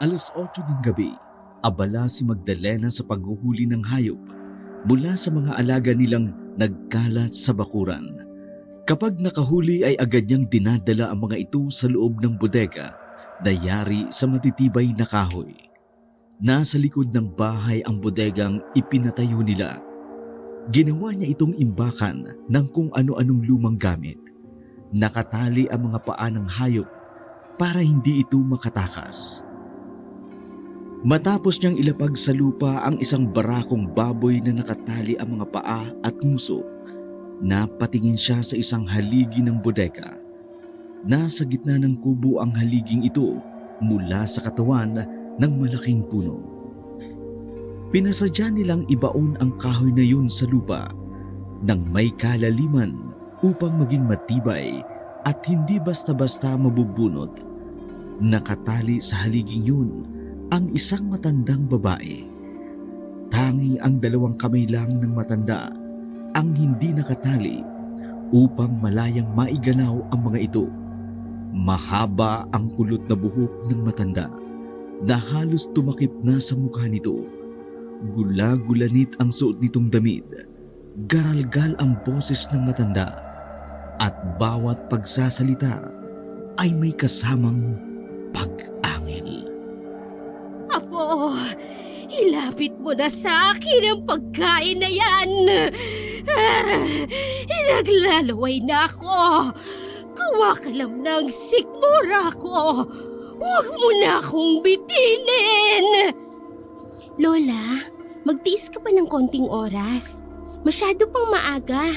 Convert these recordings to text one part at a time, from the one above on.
8:00 ng gabi, abala si Magdalena sa paghuhuli ng hayop mula sa mga alaga nilang nagkalat sa bakuran. Kapag nakahuli ay agad niyang dinadala ang mga ito sa loob ng bodega na yari sa matitibay na kahoy. Nasa likod ng bahay ang bodegang ipinatayo nila. Ginawa niya itong imbakan ng kung ano-anong lumang gamit. Nakatali ang mga paa ng hayop para hindi ito makatakas. Matapos niyang ilapag sa lupa ang isang barakong baboy na nakatali ang mga paa at nguso, napatingin siya sa isang haligi ng bodega. Nasa gitna ng kubo ang haliging ito mula sa katawan ng malaking puno. Pinasadya nilang ibaon ang kahoy na yun sa lupa nang may kalaliman upang maging matibay at hindi basta-basta mabubunot. Nakatali sa haliging yun ang isang matandang babae. Tanging ang 2 kamay lang ng matanda ang hindi nakatali upang malayang maigalaw ang mga ito. Mahaba ang kulot na buhok ng matanda na halos tumakip na sa mukha nito. Gula-gulanit ang suot nitong damit. Garalgal ang boses ng matanda at bawat pagsasalita ay may kasamang pag-angil. Apo, ilapit mo na sa akin ang pagkain na yan. Naglalaway na ako. Kuha ka lang ng sikmura ko. Huwag mo na akong bitinin. Lola, magtiis ka pa ng konting oras. Masyado pang maaga.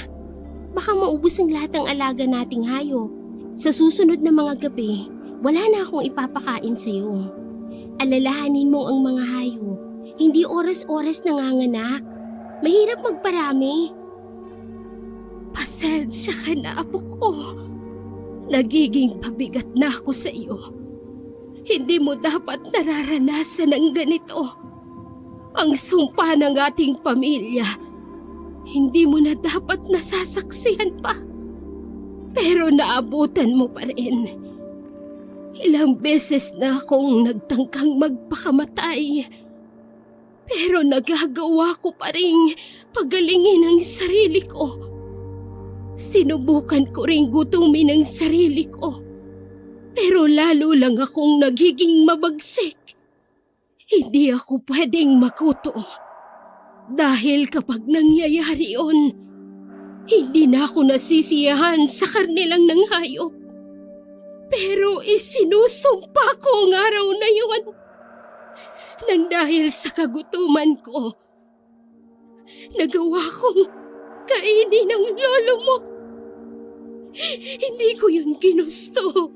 Baka maubos ang lahat ng alaga nating hayop. Sa susunod na mga gabi, wala na akong ipapakain sa'yo. Alalahanin mo ang mga hayop. Hindi oras-oras nanganganak. Mahirap magparami. Pasensya ka na, apo ko. Nagiging pabigat na ako sa iyo. Hindi mo dapat nararanasan ng ganito. Ang sumpa ng ating pamilya, hindi mo na dapat nasasaksihan pa. Pero naabutan mo pa rin. Ilang beses na akong nagtangkang magpakamatay. Pero nagagawa ko pa rin pagalingin ang sarili ko. Sinubukan ko rin gutumin ang sarili ko. Pero lalo lang akong nagiging mabagsik. Hindi ako pwedeng magutom. Dahil kapag nangyayari yun, hindi na ako nasisiyahan sa karne lang ng hayop. Pero isinusumpa ko ang araw na yun. Nang dahil sa kagutuman ko, nagawa kong kainin ang lolo mo. Hindi ko yun ginusto.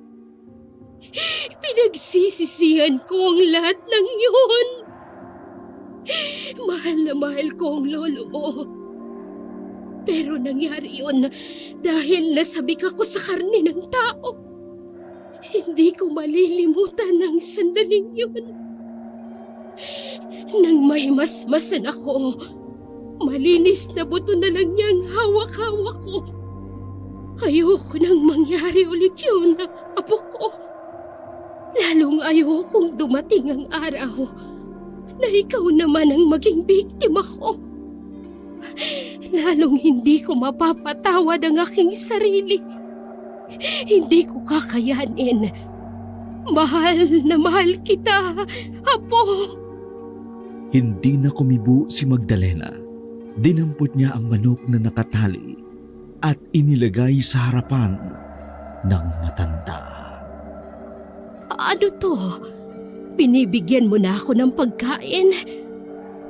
Pinagsisisihan ko ang lahat ng yun. Mahal na mahal ko ang lolo mo. Pero nangyari yun dahil nasabik ako sa karne ng tao. Hindi ko malilimutan ang sandaling yun. Nang may masmasan ako, malinis na buto na lang niyang hawak-hawak ko. Ayoko nang mangyari ulit yun, apo ko. Lalong ayokong dumating ang araw na ikaw naman ang maging biktima ko. Lalong hindi ko mapapatawad ang aking sarili. Hindi ko kakayanin. Mahal na mahal kita, apo. Hindi na kumibo si Magdalena. Dinampot niya ang manok na nakatali at inilagay sa harapan ng matanda. Ano to? Binibigyan mo na ako ng pagkain?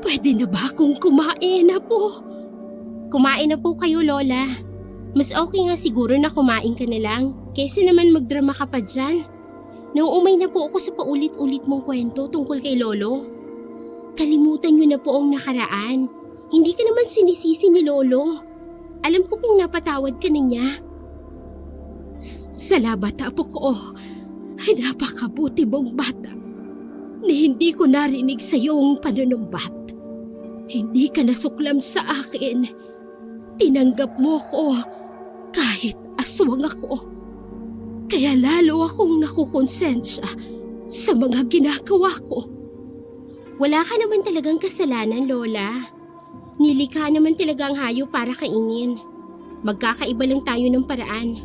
Pwede na ba akong kumain, apo? Kumain na po kayo, Lola. Mas okay nga siguro na kumain ka na lang kaysa naman magdrama ka pa dyan. Nauumay na po ako sa paulit-ulit mong kwento tungkol kay Lolo. Kalimutan niyo na po ang nakaraan. Hindi ka naman sinisisi ni Lolo. Alam ko pong napatawad ka na niya. Salamat, apo ko. Ay, napakabuti mong bata na hindi ko narinig sa iyong panunumbat. Hindi ka nasuklam sa akin. Tinanggap mo ko kahit aswang ako. Kaya lalo akong nakukonsensya sa mga ginagawa ko. Wala ka naman talagang kasalanan, Lola. Nilikha naman talaga ang hayop para kainin. Magkakaiba lang tayo ng paraan.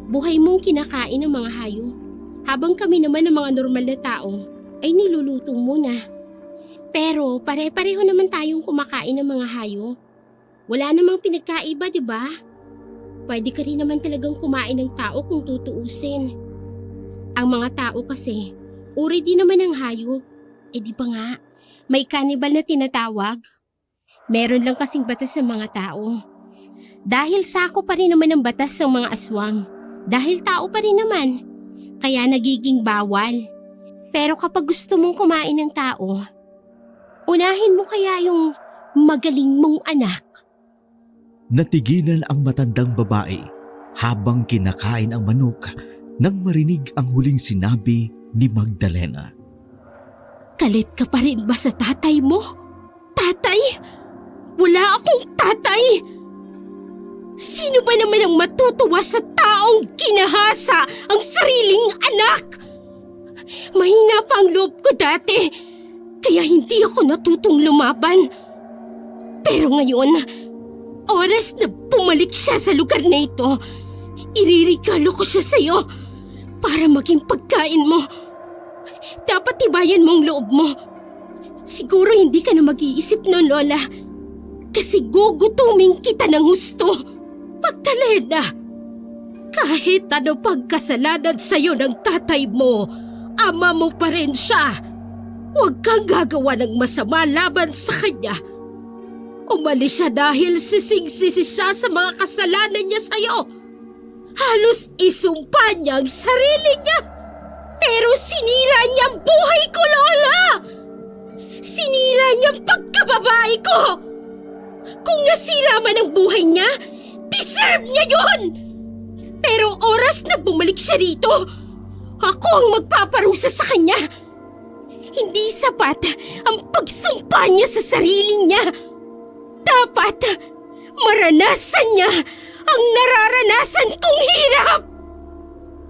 Buhay mong kinakain ng mga hayop, habang kami naman ng mga normal na tao ay niluluto muna. Pero pare-pareho naman tayong kumakain ng mga hayop. Wala namang pinagkaiba, di ba? Pwede ka rin naman talagang kumain ng tao kung tutuusin. Ang mga tao kasi, uri din naman ng hayop. Eh di ba nga, may cannibal na tinatawag? Meron lang kasing batas sa mga tao. Dahil sako pa rin naman ang batas ng mga aswang. Dahil tao pa rin naman. Kaya nagiging bawal. Pero kapag gusto mong kumain ng tao, unahin mo kaya yung magaling mong anak. Natigilan ang matandang babae habang kinakain ang manok nang marinig ang huling sinabi ni Magdalena. Galit ka pa rin ba sa tatay mo? Tatay? Wala akong tatay! Sino ba naman ang matutuwa sa taong ginahasa ang sariling anak? Mahina pa ang loob ko dati, kaya hindi ako natutong lumaban. Pero ngayon, oras na bumalik siya sa lugar na ito, iririgalo ko siya sa'yo para maging pagkain mo. Dapat tibayan mo ang loob mo. Siguro hindi ka na mag-iisip nun, Lola. Kasi gugutumin kita ng gusto. Magdalena, kahit ano pang kasalanan sa'yo ng tatay mo, ama mo pa rin siya. Huwag kang gagawa ng masama laban sa kanya. Umalis siya dahil sising-sisi siya sa mga kasalanan niya sa'yo. Halos isumpa niya ang sarili niya. Pero sinira niya ang buhay ko, Lola! Sinira niya ang pagkababae ko! Kung nasira man ang buhay niya, deserve niya yun! Pero oras na bumalik siya rito, ako ang magpaparusa sa kanya. Hindi sapat ang pagsumpa niya sa sarili niya. Dapat maranasan niya ang nararanasan kong hirap!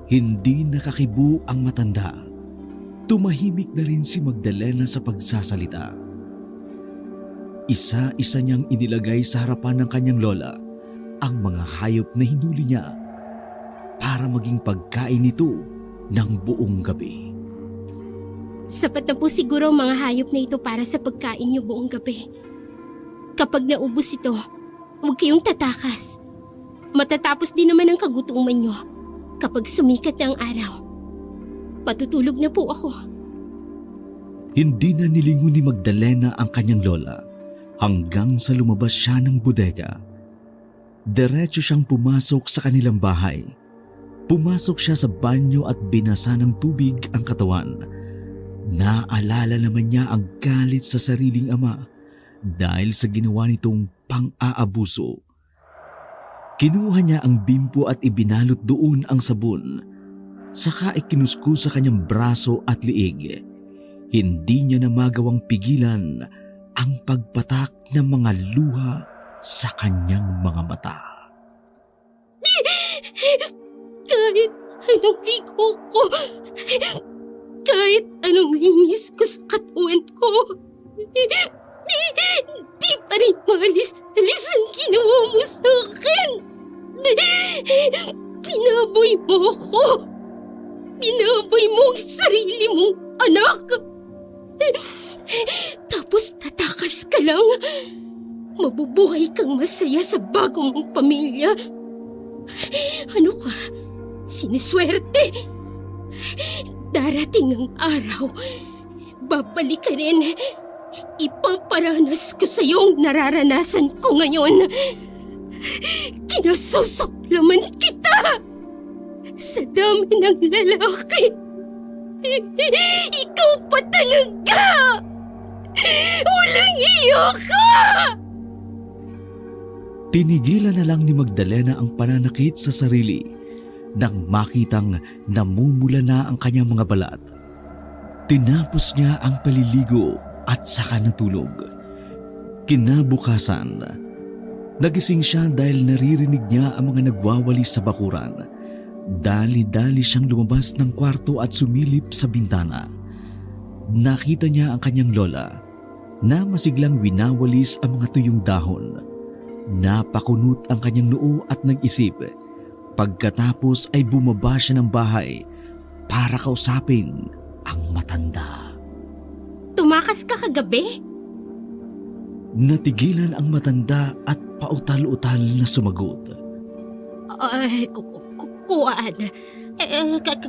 Hindi nakakibo ang matanda. Tumahimik na rin si Magdalena sa pagsasalita. Isa-isa niyang inilagay sa harapan ng kanyang lola ang mga hayop na hinuli niya para maging pagkain nito ng buong gabi. Sapat na po siguro ang mga hayop na ito para sa pagkain niyo buong gabi. Kapag naubos ito, huwag kayong tatakas. Matatapos din naman ang kagutuman niyo kapag sumikat na ang araw. Patutulog na po ako. Hindi na nilingon ni Magdalena ang kanyang lola hanggang sa lumabas siya ng bodega. Diretso siyang pumasok sa kanilang bahay. Pumasok siya sa banyo at binasa ng tubig ang katawan. Naalala naman niya ang galit sa sariling ama dahil sa ginawa nitong pang-aabuso. Kinuha niya ang bimpo at ibinalot doon ang sabon. Saka ikinuskus sa kanyang braso at liig. Hindi niya na magawang pigilan ang pagpatak ng mga luha sa kanyang mga mata. Kahit anong ligo ko, kahit anong linis ko sa katawan ko, di pa rin maalis ang ginawa mo sa akin. Pinaboy mo ako. Pinaboy mo ang sarili mong anak. Tapos tatakas ka lang. Mabubuhay kang masaya sa bago mong pamilya. Ano ka? Siniswerte. Darating ang araw. Babalik ka rin. Ipaparanas ko sa iyo ang nararanasan ko ngayon. Kinasusuklaman kita. Sa dami ng lalaki. Ikaw pa talaga. Walang iyo ka. Tinigilan na lang ni Magdalena ang pananakit sa sarili nang makitang namumula na ang kanyang mga balat. Tinapos niya ang paliligo at saka natulog. Kinabukasan, nagising siya dahil naririnig niya ang mga nagwawalis sa bakuran Dali-dali siyang lumabas ng kwarto at sumilip sa bintana. Nakita niya ang kanyang lola na masiglang winawalis ang mga tuyong dahon. Napakunot ang kanyang noo at nag-isip. Pagkatapos ay bumaba siya ng bahay para kausapin ang matanda. Tumakas ka kagabi? Natigilan ang matanda at pautal-utal na sumagot. Ay, kukuan.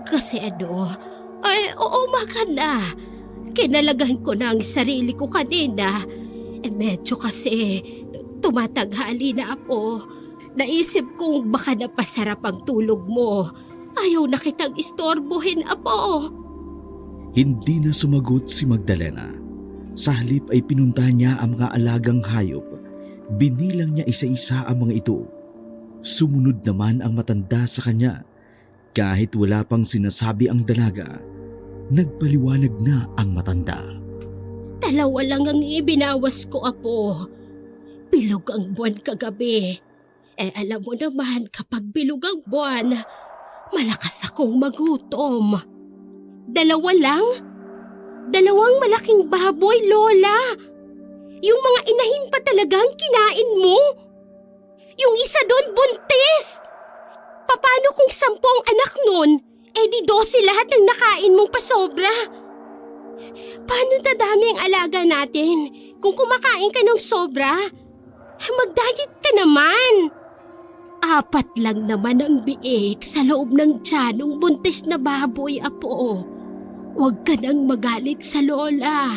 Kasi ano? Ay, umaga na. Kinalagan ko na ang sarili ko kanina. Medyo kasi tumataghali na ako. Naisip kong baka napasarap ang tulog mo. Ayaw na kitang istorbohin, apo. Hindi na sumagot si Magdalena. Sa halip ay pinuntahan niya ang mga alagang hayop. Binilang niya isa-isa ang mga ito. Sumunod naman ang matanda sa kanya. Kahit wala pang sinasabi ang dalaga, nagpaliwanag na ang matanda. 2 lang ang ibinawas ko, apo. Bilog ang buwan kagabi. Alam mo naman kapag bilog ang buwan, malakas akong magutom. 2 lang? 2 malaking baboy, Lola. Yung mga inahin pa talagang kinain mo? Yung isa doon buntis! Paano kung 10 anak nun, di 12 lahat ng nakain mong pasobra? Paano dadami ang alaga natin kung kumakain ka ng sobra? Mag-diet ka naman! 4 lang naman ang biik sa loob ng tiyanong buntis na baboy, apo. Huwag ka nang magalit sa lola.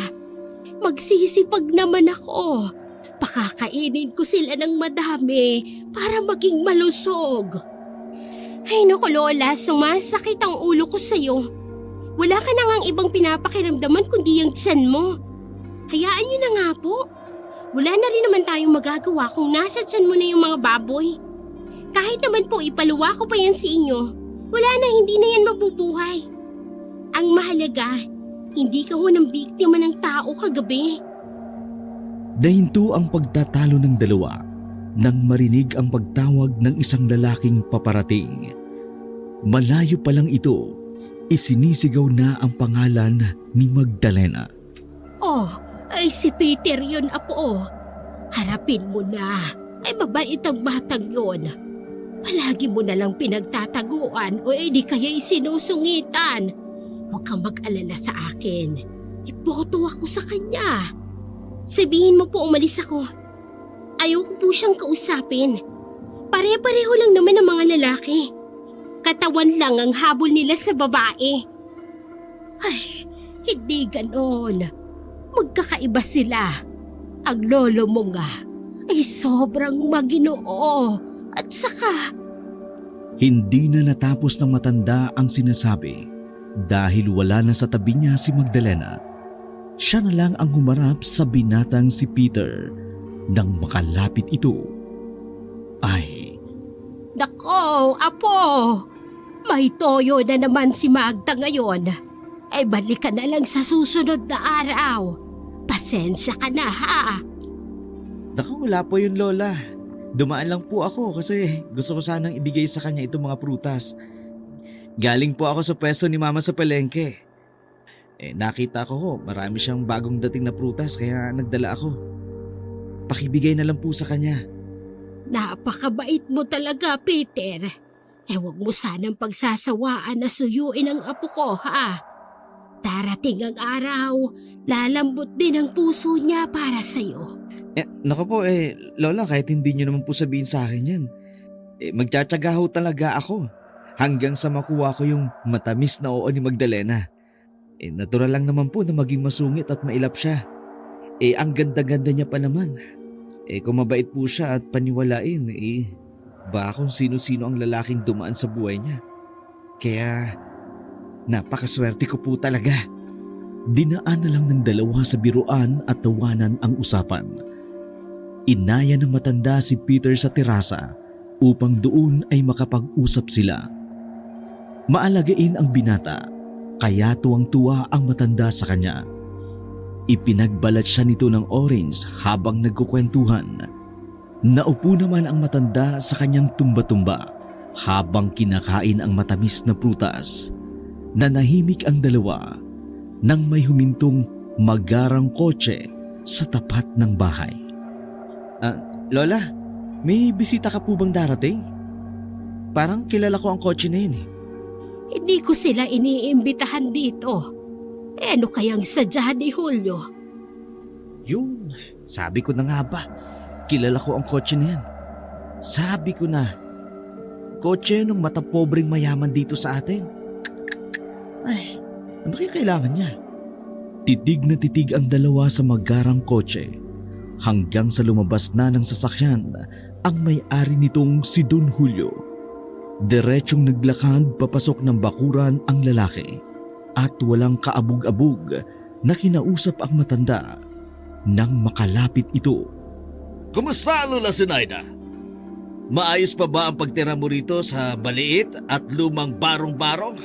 Magsisipag naman ako. Pakakainin ko sila ng madami para maging malusog. Ay naku lola, sumasakit ang ulo ko sa'yo. Wala ka na ngang ibang pinapakiramdaman kundi yung tiyan mo. Hayaan niyo na nga po. Wala na rin naman tayong magagawa kung nasa tiyan mo na yung mga baboy. Kahit naman po ipaluwa ko pa yan sa inyo, wala na, hindi na yan mabubuhay. Ang mahalaga, hindi ka ho ng biktima ng tao kagabi. Dahinto ang pagtatalo ng dalawa nang marinig ang pagtawag ng isang lalaking paparating. Malayo pa lang ito, isinisigaw na ang pangalan ni Magdalena. Oh, ay si Peter yun, apo. Harapin mo na. Ay mabait ang batang yun. Palagi mo na lang pinagtataguan o di kaya'y sinusungitan. Huwag kang mag-alala sa akin. Iboto ako sa kanya. Sabihin mo po umalis ako. Ayoko po siyang kausapin. Pare-pareho lang naman ang mga lalaki. Katawan lang ang habol nila sa babae. Ay, hindi ganon. Magkakaiba sila. Ang lolo mo nga ay sobrang maginoo. At saka, Hindi na natapos ng matanda ang sinasabi dahil wala na sa tabi niya si Magdalena. Siya na lang ang humarap sa binatang si Peter. Nang makalapit ito, ay nako, apo! May toyo na naman si Magda ngayon. Ay balik ka na lang sa susunod na araw. Pasensya ka na ha. naku, wala po yun lola. Dumaan lang po ako kasi gusto ko sanang ibigay sa kanya itong mga prutas. Galing po ako sa pwesto ni mama sa palengke. Nakita ko marami siyang bagong dating na prutas kaya nagdala ako. Pakibigay na lang po sa kanya. Napakabait mo talaga, Peter. Huwag mo sanang pagsasawaan na suyuin ang apo ko, ha? Darating ang araw, lalambot din ang puso niya para sa'yo. Naku po lola, kahit hindi niyo naman po sabihin sa akin yan. Magtsatsaga ho talaga ako hanggang sa makuha ko yung matamis na oo ni Magdalena. Natural lang naman po na maging masungit at mailap siya. Ang ganda-ganda niya pa naman. Kung mabait po siya at paniwalain, ba kung sino-sino ang lalaking dumaan sa buhay niya. Kaya, napakaswerte ko po talaga. Dinaan na lang ng dalawa sa biruan at tawanan ang usapan. Inaya ng matanda si Peter sa terasa upang doon ay makapag-usap sila. Maalagain ang binata, kaya tuwang-tuwa ang matanda sa kanya. Ipinagbalat siya nito ng orange habang nagkukwentuhan. Naupo naman ang matanda sa kanyang tumba-tumba Habang kinakain ang matamis na prutas, nanahimik ang dalawa nang may humintong magarang kotse sa tapat ng bahay. Lola, may bisita ka po bang darating? Parang kilala ko ang kotse na yun eh. Hindi ko sila iniimbitahan dito. Ano kayang sadya ni Julio? Yun, sabi ko na nga ba, kilala ko ang kotse na yan. Sabi ko na, kotse ng matapobreng mayaman dito sa atin. Ay, ano kaya kailangan niya? Titig na titig ang dalawa sa magarang kotse hanggang sa lumabas na ng sasakyan ang may-ari nitong si Don Julio. Diretsong naglakad papasok ng bakuran ang lalaki at walang kaabog-abog na kinausap ang matanda nang makalapit ito. Kumusta, Lola Zenaida? Maayos pa ba ang pagtira mo rito sa maliit at lumang barong-barong?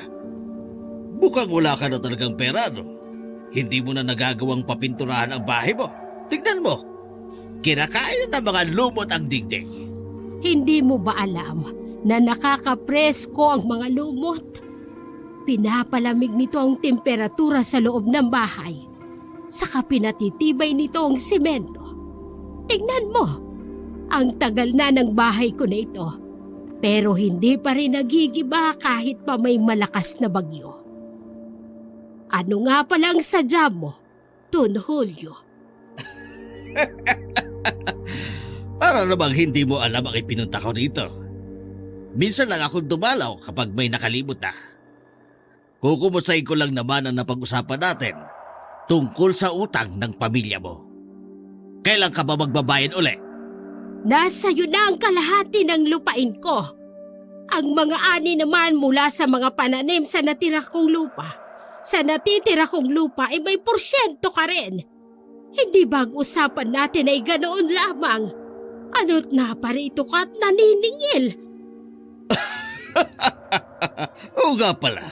Mukhang wala ka na talagang pera, no? Hindi mo na nagagawang papinturahan ang bahay mo. Tignan mo, kinakain ng mga lumot ang dingding. Hindi mo ba alam na nakakapresko ang mga lumot? Pinapalamig nito ang temperatura sa loob ng bahay. Saka pinatitibay nito ang simento. Tingnan mo, ang tagal na ng bahay ko na ito. Pero hindi pa rin nagigiba kahit pa may malakas na bagyo. Ano nga palang sadya mo, Don Julio? Para namang hindi mo alam ang ipinunta ko rito. Minsan lang akong dumalaw kapag may nakalimot na. Kukumustahin ko lang naman ang napag-usapan natin tungkol sa utang ng pamilya mo. Kailan ka ba magbabayad uli? Nasa iyo na ang kalahati ng lupain ko. Ang mga ani naman mula sa mga pananim sa natira kong lupa. Sa natitira kong lupa ay may porsyento ka rin. Hindi ba ang usapan natin ay ganoon lamang? Ano't naparito ka at naniningil? Oo nga pala.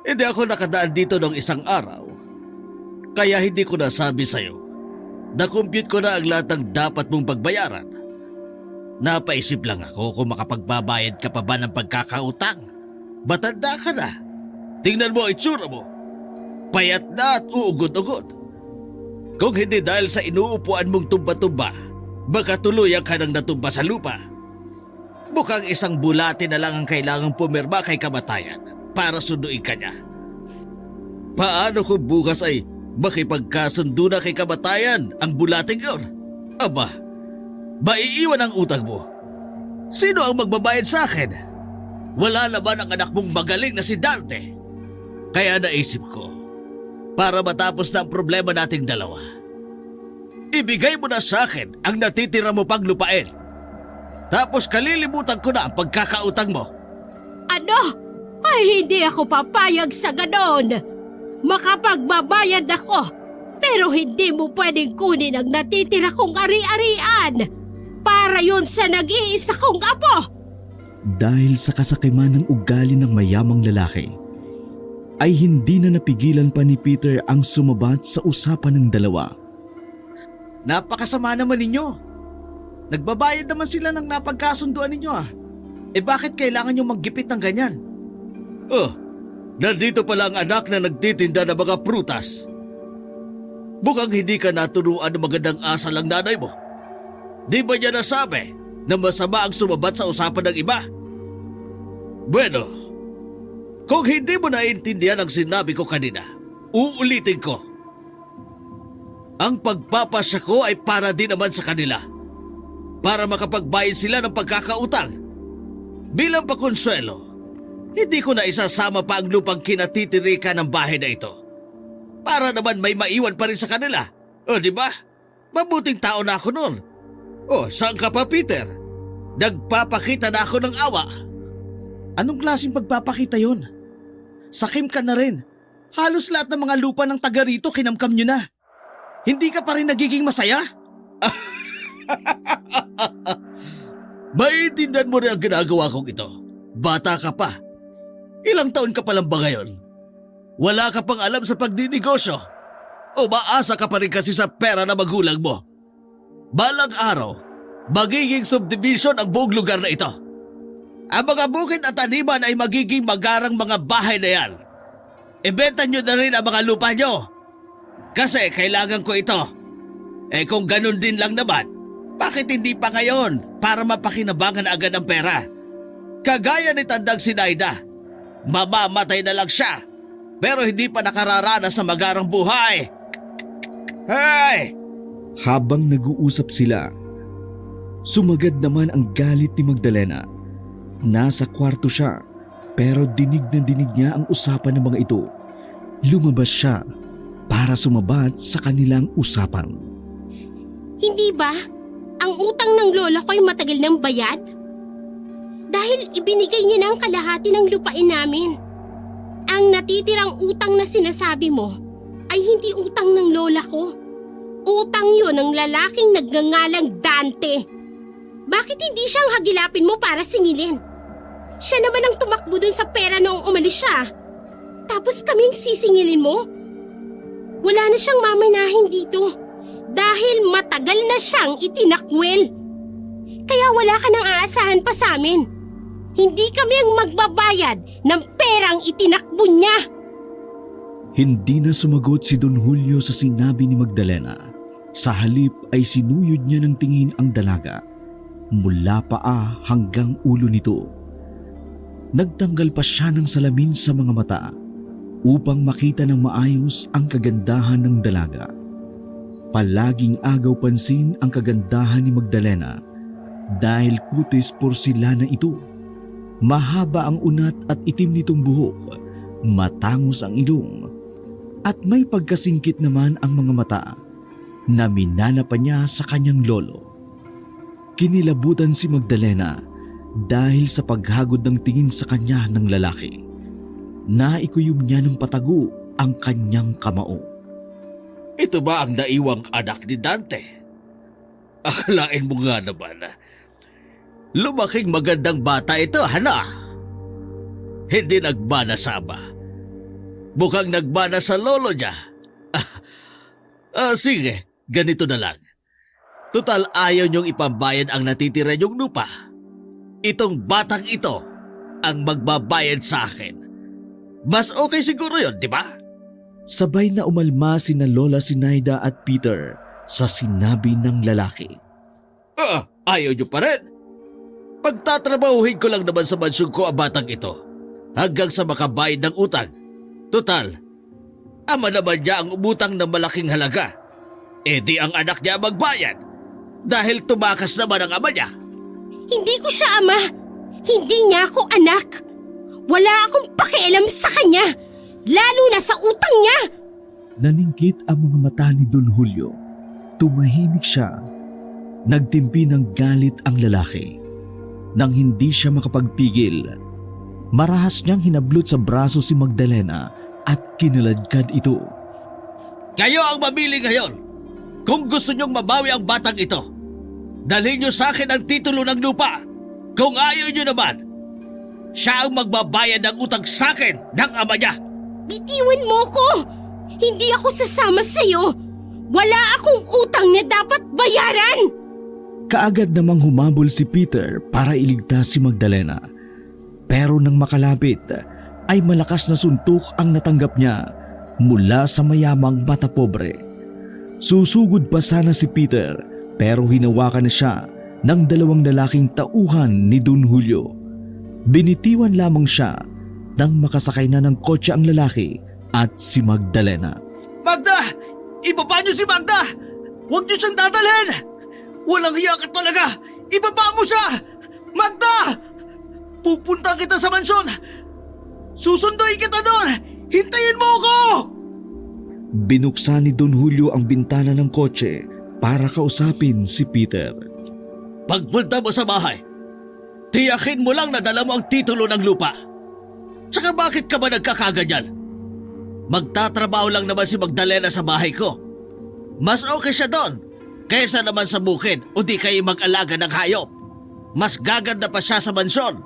Hindi ako nakadaan dito ng isang araw. Kaya hindi ko nasabi sa'yo. Na-compute ko na ang lahat ng dapat mong pagbayaran. Napaisip lang ako kung makapagbabayad ka pa ba ng pagkakautang. Matanda ka na. Tingnan mo ang itsura mo. Payat na at uugod-ugod. Kung hindi dahil sa inuupuan mong tumba-tumba, baka tuluyan ka nang natumba sa lupa. Mukhang isang bulate na lang ang kailangang pumirma kay kamatayan para sunduin ka niya. Paano kung bukas ay makipagkasundo na kay kamatayan ang bulating yun? Aba, maiiwan ang utang mo. Sino ang magbabayad sa akin? Wala naman ang anak mong magaling na si Dante. Kaya naisip ko, para matapos na ang problema nating dalawa, ibigay mo na sa akin ang natitira mo pang lupain. Tapos kalilimutan ko na ang pagkakautang mo. Ano? Ay hindi ako papayag sa ganon. Makapagbabayad ako, pero hindi mo pwedeng kunin ang natitira kong ari-arian. Para yun sa nag-iisa kong apo. Dahil sa kasakiman ng ugali ng mayamang lalaki, ay hindi na napigilan pa ni Peter ang sumabat sa usapan ng dalawa. Napakasama naman ninyo. Nagbabayad naman sila ng napagkasunduan ninyo ah. Eh bakit kailangan nyo maggipit ng ganyan? Oh, nandito pala ang anak na nagtitinda ng mga prutas. Mukhang hindi ka naturuan ng magandang asal ang nanay mo. Di ba niya nasabi na masama ang sumabat sa usapan ng iba? Bueno, kung hindi mo naiintindihan ang sinabi ko kanina, uulitin ko. Ang pagpapasya ko ay para din naman sa kanila. Para makapagbayad sila ng pagkakautang. Bilang pakonsuelo, hindi ko na isasama pa ang lupang kinatitirikan ng bahay na ito. Para naman may maiwan pa rin sa kanila. O di ba? Mabuting tao na ako noon. O saan ka pa, Peter? Nagpapakita na ako ng awa. Anong klaseng pagpapakita yon? Sakim ka na rin. Halos lahat ng mga lupa ng taga rito kinamkam nyo na. Hindi ka pa rin nagiging masaya? Maiintindihan mo rin ang ginagawa kong ito. Bata ka pa. Ilang taon ka pa lang ba ngayon? Wala ka pang alam sa pagdinegosyo. O maasa ka pa rin kasi sa pera na magulang mo. Balang araw, magiging subdivision ang buong lugar na ito. Ang mga bukid at taniman ay magiging magarang mga bahay na yan. Ibenta nyo na rin ang mga lupa nyo. Kasi kailangan ko ito. Eh kung ganun din lang naman, bakit hindi pa ngayon para mapakinabangan agad ang pera? Kagaya ni Tandang Sinaida, mamamatay na lang siya pero hindi pa nakararanas sa magarang buhay. Hey! Habang nag-uusap sila, sumagad naman ang galit ni Magdalena. Nasa kwarto siya pero dinig na dinig niya ang usapan ng mga ito. Lumabas siya para sumabat sa kanilang usapan. Hindi ba? Ang utang ng lola ko ay matagal ng bayad? Dahil ibinigay niya na ang kalahati ng lupain namin. Ang natitirang utang na sinasabi mo ay hindi utang ng lola ko. Utang yun ng lalaking nagngangalang Dante. Bakit hindi siyang hagilapin mo para singilin? Siya naman ang tumakbo dun sa pera noong umalis siya. Tapos kaming sisingilin mo? Wala na siyang mamanahin dito dahil matagal na siyang itinakwil. Kaya wala ka nang aasahan pa sa amin. Hindi kami ang magbabayad ng perang itinakbo niya. Hindi na sumagot si Don Julio sa sinabi ni Magdalena. Sa halip ay sinuyod niya ng tingin ang dalaga mula paa hanggang ulo nito. Nagtanggal pa siya ng salamin sa mga mata upang makita ng maayos ang kagandahan ng dalaga. Palaging agaw pansin ang kagandahan ni Magdalena dahil kutis porsilana ito. Mahaba ang unat at itim nitong buhok, matangos ang ilong, at may pagkasingkit naman ang mga mata na minana pa niya sa kanyang lolo. Kinilabutan si Magdalena dahil sa paghagod ng tingin sa kanya ng lalaki. Naikuyom niya ng patago ang kanyang kamao. Ito ba ang naiwang anak ni Dante? Akalain mo nga naman, lumaking magandang bata ito, hana? Hindi nagmana sa ama. Mukhang nagmana sa lolo niya. Sige, ganito na lang. Tutal ayaw niyong ipambayad ang natitira niyong lupa. Itong batang ito ang magbabayad sa akin. Mas okay siguro yun, di ba? Sabay na umalma sina Lola Sinaida at Peter sa sinabi ng lalaki. Ayaw niyo pa rin. Pagtatrabahuhin ko lang naman sa mansyon ko ang batang ito hanggang sa makabayad ng utang. Tutal, ama naman niya ang umutang ng malaking halaga. E di ang anak niya magbayad dahil tumakas naman ang ama niya. Hindi ko siya ama. Hindi niya ako anak. Wala akong pakialam sa kanya, lalo na sa utang niya. Naningkit ang mga mata ni Don Julio. Tumahimik siya. Nagtimpi ng galit ang lalaki. Nang hindi siya makapagpigil, marahas niyang hinablot sa braso si Magdalena at kinaladkad ito. Kayo ang mamili ngayon. Kung gusto niyong mabawi ang batang ito, dalhin niyo sa akin ang titulo ng lupa. Kung ayaw niyo naman, siya ang magbabayad ng utang sa akin ng ama niya. Bitiwan mo ko! Hindi ako sasama sa'yo. Wala akong utang na dapat bayaran. Kaagad namang humabol si Peter para iligtas si Magdalena. Pero nang makalapit, ay malakas na suntok ang natanggap niya mula sa mayamang mata pobre. Susugod pa sana si Peter pero hinawakan na siya ng dalawang lalaking tauhan ni Don Julio. Binitiwan lamang siya nang makasakay na ng kotse ang lalaki at si Magdalena. Magda! Ibaba niyo si Magda! Huwag niyo siyang dadalhin! Walang hiya ka talaga! Ibaba mo siya! Magda! Pupunta kita sa mansyon! Susunduin kita doon! Hintayin mo ako! Binuksan ni Don Julio ang bintana ng kotse para kausapin si Peter. Pagpunta mo sa bahay, tiyakin mo lang na dala mo ang titulo ng lupa. Tsaka bakit ka ba nagkakaganyan? Magtatrabaho lang naman si Magdalena sa bahay ko. Mas okay siya doon kaysa naman sa bukid o di kayo mag-alaga ng hayop. Mas gaganda pa siya sa mansyon.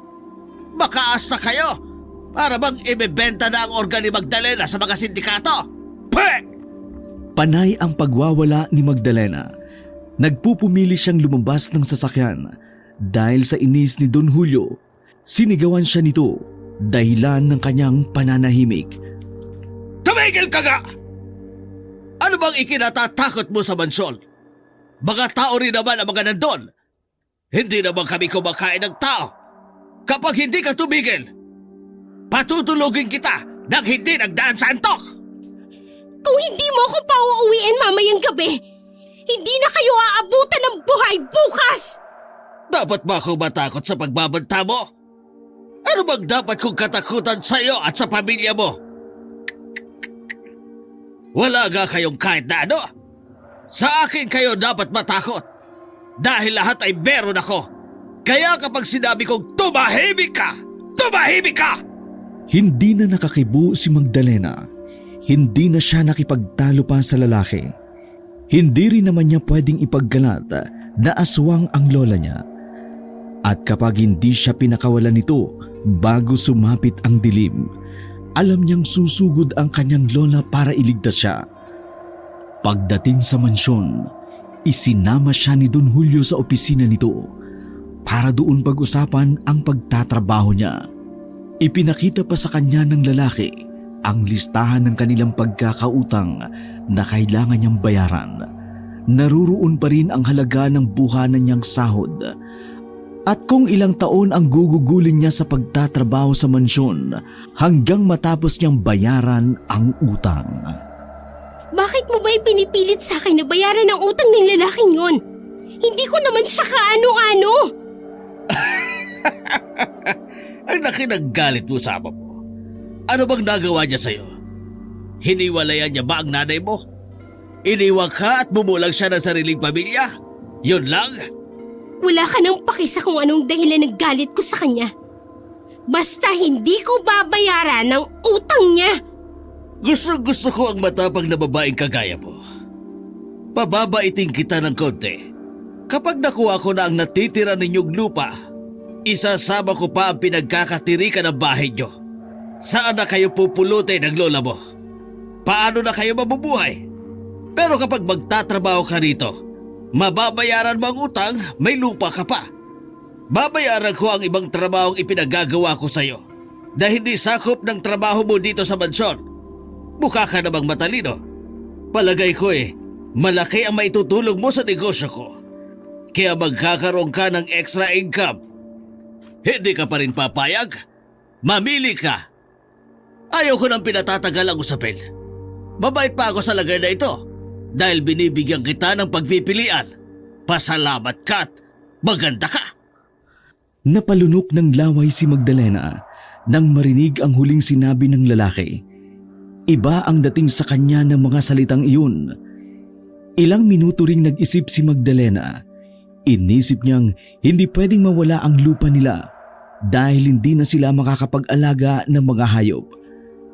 Makaasta kayo para bang ibebenta na ang organ ni Magdalena sa mga sindikato. Pweh! Panay ang pagwawala ni Magdalena. Nagpupumili siyang lumabas ng sasakyan dahil sa inis ni Don Julio. Sinigawan siya nito dahilan ng kanyang pananahimik. Tumigil ka nga! Ano bang ikinatatakot mo sa mansyon? Mga tao rin naman ang mga nandun. Hindi naman kami kumakain ng tao. Kapag hindi ka tumigil, patutulugin kita nang hindi nagdaan sa antok! Kung hindi mo ako pauuwiin mamayang gabi, hindi na kayo aabutan ng buhay bukas! Dapat ba akong matakot sa pagbabanta mo? Ano bang dapat kong katakutan sa iyo at sa pamilya mo? Wala nga kayong kahit na ano. Sa akin kayo dapat matakot. Dahil lahat ay meron ako. Kaya kapag sinabi kong tumahimik ka! Tumahimik ka! Hindi na nakakibo si Magdalena. Hindi na siya nakipagtalo pa sa lalaki. Hindi rin naman niya pwedeng ipagkalat na aswang ang lola niya. At kapag hindi siya pinakawalan nito bago sumapit ang dilim, alam niyang susugod ang kanyang lola para iligtas siya. Pagdating sa mansyon, isinama siya ni Don Julio sa opisina nito para doon pag-usapan ang pagtatrabaho niya. Ipinakita pa sa kanya ng lalaki ang listahan ng kanilang pagkakautang na kailangan niyang bayaran. Naruroon pa rin ang halaga ng buhanan niyang sahod. At kung ilang taon ang gugugulin niya sa pagtatrabaho sa mansyon hanggang matapos niyang bayaran ang utang. Bakit mo ba ipinipilit sa akin na bayaran ang utang ng lalaking yon? Hindi ko naman siya kaano-ano. Ang laki ng galit mo sa ama mo. Ano bang nagawa niya sa'yo? Hiniwalayan niya ba ang nanay mo? Iniwan ka at bumulag siya ng sariling pamilya? Yun lang? Wala ka nang paki sa kung anong dahilan ng galit ko sa kanya. Basta hindi ko babayaran ang utang niya. Gusto ko ang matapang na babaeng kagaya mo. Pababaitin kita ng konti. Kapag nakuha ko na ang natitira ninyong lupa, isasama ko pa ang pinagkakatirikan ng bahay nyo. Saan na kayo pupulutin ng lola mo? Paano na kayo mabubuhay? Pero kapag magtatrabaho ka rito, mababayaran mo ang utang, may lupa ka pa. Babayaran ko ang ibang trabahong ipinagagawa ko sa'yo na hindi sakop ng trabaho mo dito sa mansyon. Mukha ka namang matalino. Palagay ko malaki ang maitutulong mo sa negosyo ko. Kaya magkakaroon ka ng extra income. Hindi ka pa rin papayag? Mamili ka. Ayaw ko nang pinatatagal ang usapin. Mabait pa ako sa lagay na ito dahil binibigyan kita ng pagpipilian. Pasalamat ka at maganda ka. Napalunok ng laway si Magdalena nang marinig ang huling sinabi ng lalaki. Iba ang dating sa kanya ng mga salitang iyon. Ilang minuto ring nag-isip si Magdalena. Inisip niyang hindi pwedeng mawala ang lupa nila dahil hindi na sila makakapag-alaga ng mga hayop.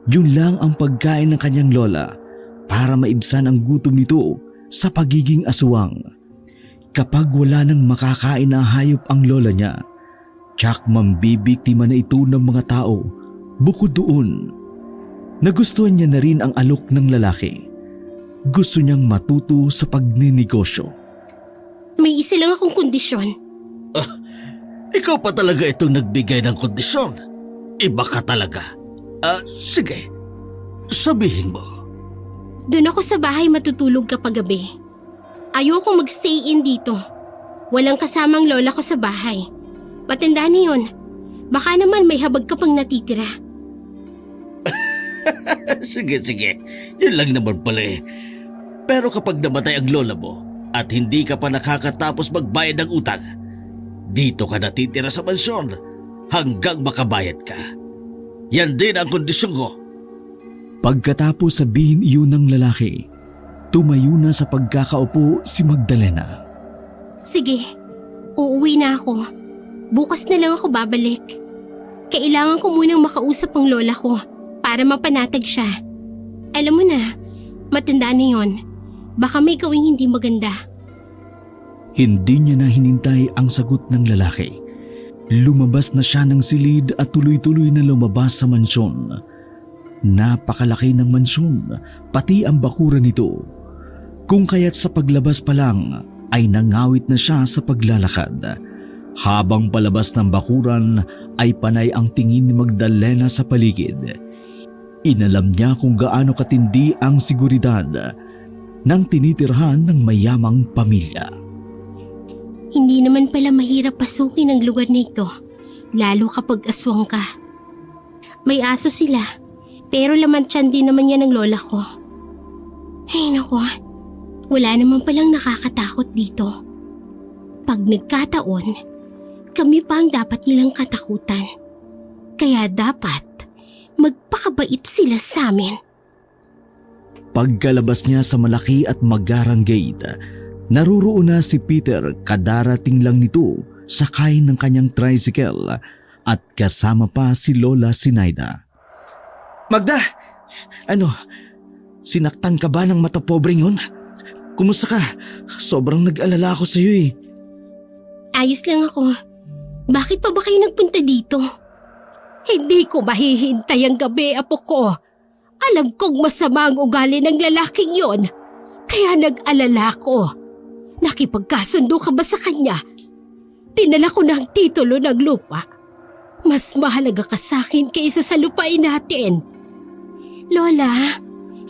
Yun lang ang pagkain ng kanyang lola para maibsan ang gutom nito sa pagiging aswang. Kapag wala nang makakain na hayop ang lola niya, tiyak mambibiktima na ito ng mga tao. Bukod doon, nagustuhan niya na rin ang alok ng lalaki. Gusto niyang matuto sa pagninegosyo. May isa lang akong kondisyon. Ikaw pa talaga itong nagbigay ng kondisyon. Iba ka talaga. Sige, sabihin mo. Doon ako sa bahay matutulog kapag gabi. Ayoko magstay in dito. Walang kasamang lola ko sa bahay. Matanda na yun. Baka naman may habag ka pang natitira. Sige. Yun lang naman pala Pero kapag namatay ang lola mo at hindi ka pa nakakatapos magbayad ng utang, dito ka natitira sa mansyon hanggang makabayad ka. Yan din ang kondisyon ko. Pagkatapos sabihin iyon ng lalaki, tumayo na sa pagkakaupo si Magdalena. Sige, uuwi na ako. Bukas na lang ako babalik. Kailangan ko munang makausap ang lola ko para mapanatag siya. Alam mo na, matanda na yun. Baka may gawing hindi maganda. Hindi niya na hinintay ang sagot ng lalaki. Lumabas na siya ng silid at tuloy-tuloy na lumabas sa mansyon. Napakalaki ng mansyon, pati ang bakuran nito. Kung kaya't sa paglabas pa lang ay nangawit na siya sa paglalakad. Habang palabas ng bakuran ay panay ang tingin ni Magdalena sa paligid. Inalam niya kung gaano katindi ang seguridad ng tinitirhan ng mayamang pamilya. Hindi naman pala mahirap pasukin ang lugar na ito, lalo kapag aswang ka. May aso sila, pero laman tiyan din naman yan ng lola ko. Ay nako, wala naman palang nakakatakot dito. Pag nagkataon, kami pa ang dapat nilang katakutan. Kaya dapat magpakabait sila sa amin. Pagkalabas niya sa malaki at magarang gate, naruroon na si Peter, kadarating lang nito sakay ng kanyang tricycle at kasama pa si Lola Sinaida. Magda! Sinaktan ka ba ng mata pobreng yun? Kumusta ka? Sobrang nag-alala ako sa'yo eh. Ayos lang ako. Bakit pa ba kayo nagpunta dito? Hindi ko mahihintay ang gabi, apo ko. Alam kong masama ang ugali ng lalaking yon. Kaya nag-alala ko. Nakipagkasundo ka ba sa kanya? Dinala ko ng titulo ng lupa. Mas mahalaga ka sa akin kaysa sa lupain natin. Lola,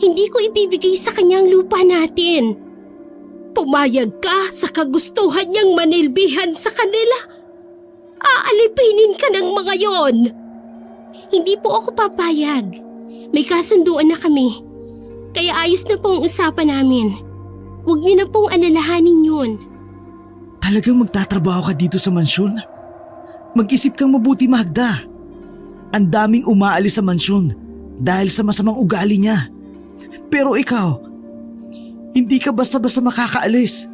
hindi ko ibibigay sa kanya ang lupa natin. Pumayag ka sa kagustuhan niyang manilbihan sa kanila. Aalipinin ka ng mga yon. Hindi po ako papayag. May kasunduan na kami. Kaya ayos na po ang usapan namin. Huwag niyo na pong alalahanin yun. Talagang magtatrabaho ka dito sa mansyon? Mag-isip kang mabuti, Magda. Ang daming umaalis sa mansyon dahil sa masamang ugali niya. Pero ikaw, hindi ka basta-basta makakaalis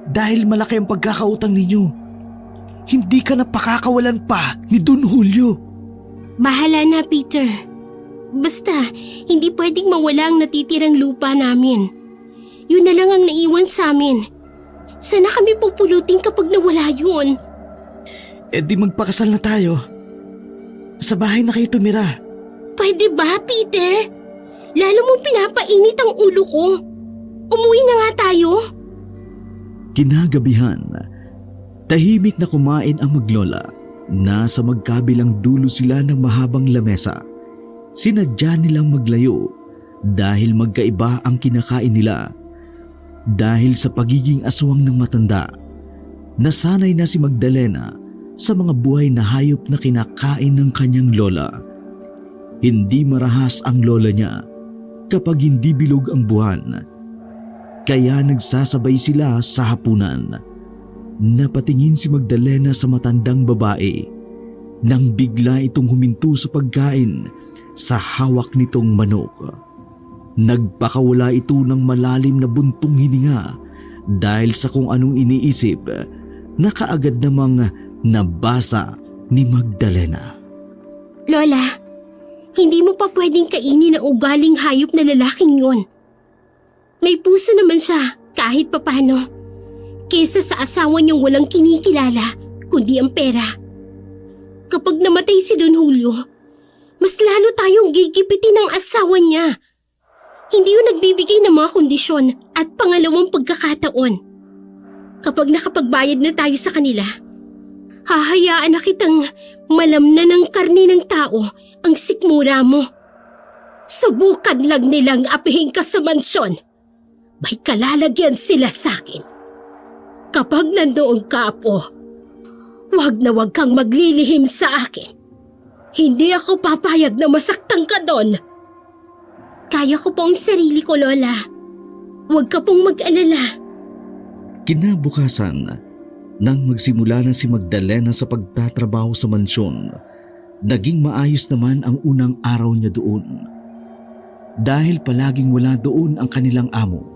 dahil malaki ang pagkakautang ninyo. Hindi ka napakakawalan pa ni Don Julio. Bahala na, Peter. Basta, hindi pwedeng mawala ang natitirang lupa namin. Yun na lang ang naiwan sa amin. Sana kami pupulutin kapag nawala yun. Eh di magpakasal na tayo. Sa bahay na kayo tumira. Pwede ba, Peter? Lalo mong pinapainit ang ulo ko. Umuwi na nga tayo. Kinagabihan, tahimik na kumain ang maglola. Nasa magkabilang dulo sila ng mahabang lamesa. Sinadya nilang maglayo dahil magkaiba ang kinakain nila. Dahil sa pagiging aswang ng matanda, nasanay na si Magdalena sa mga buhay na hayop na kinakain ng kanyang lola. Hindi marahas ang lola niya kapag hindi bilog ang buwan. Kaya nagsasabay sila sa hapunan. Napatingin si Magdalena sa matandang babae nang bigla itong huminto sa pagkain sa hawak nitong manok. Nagpakawala ito ng malalim na buntong hininga dahil sa kung anong iniisip na kaagad namang nabasa ni Magdalena. Lola, hindi mo pa pwedeng kainin ang ugaling hayop na lalaking yon. May puso naman siya kahit papano. Kesa sa asawa niyong walang kinikilala kundi ang pera. Kapag namatay si Don Julio, mas lalo tayong gigipitin ng asawa niya. Hindi yun nagbibigay ng mga kondisyon at pangalawang pagkakataon. Kapag nakapagbayad na tayo sa kanila, hahayaan na kitang malamnan ng karne ng tao ang sikmura mo. Subukan lang nilang apihin ka sa mansyon. May kalalagyan sila sa akin. Kapag nandoon ka po, wag na wag kang maglilihim sa akin. Hindi ako papayag na masaktan ka doon. Kaya ko po ang sarili ko, Lola. Huwag ka pong mag-alala. Kinabukasan, nang magsimula na si Magdalena sa pagtatrabaho sa mansyon, naging maayos naman ang unang araw niya doon. Dahil palaging wala doon ang kanilang amo,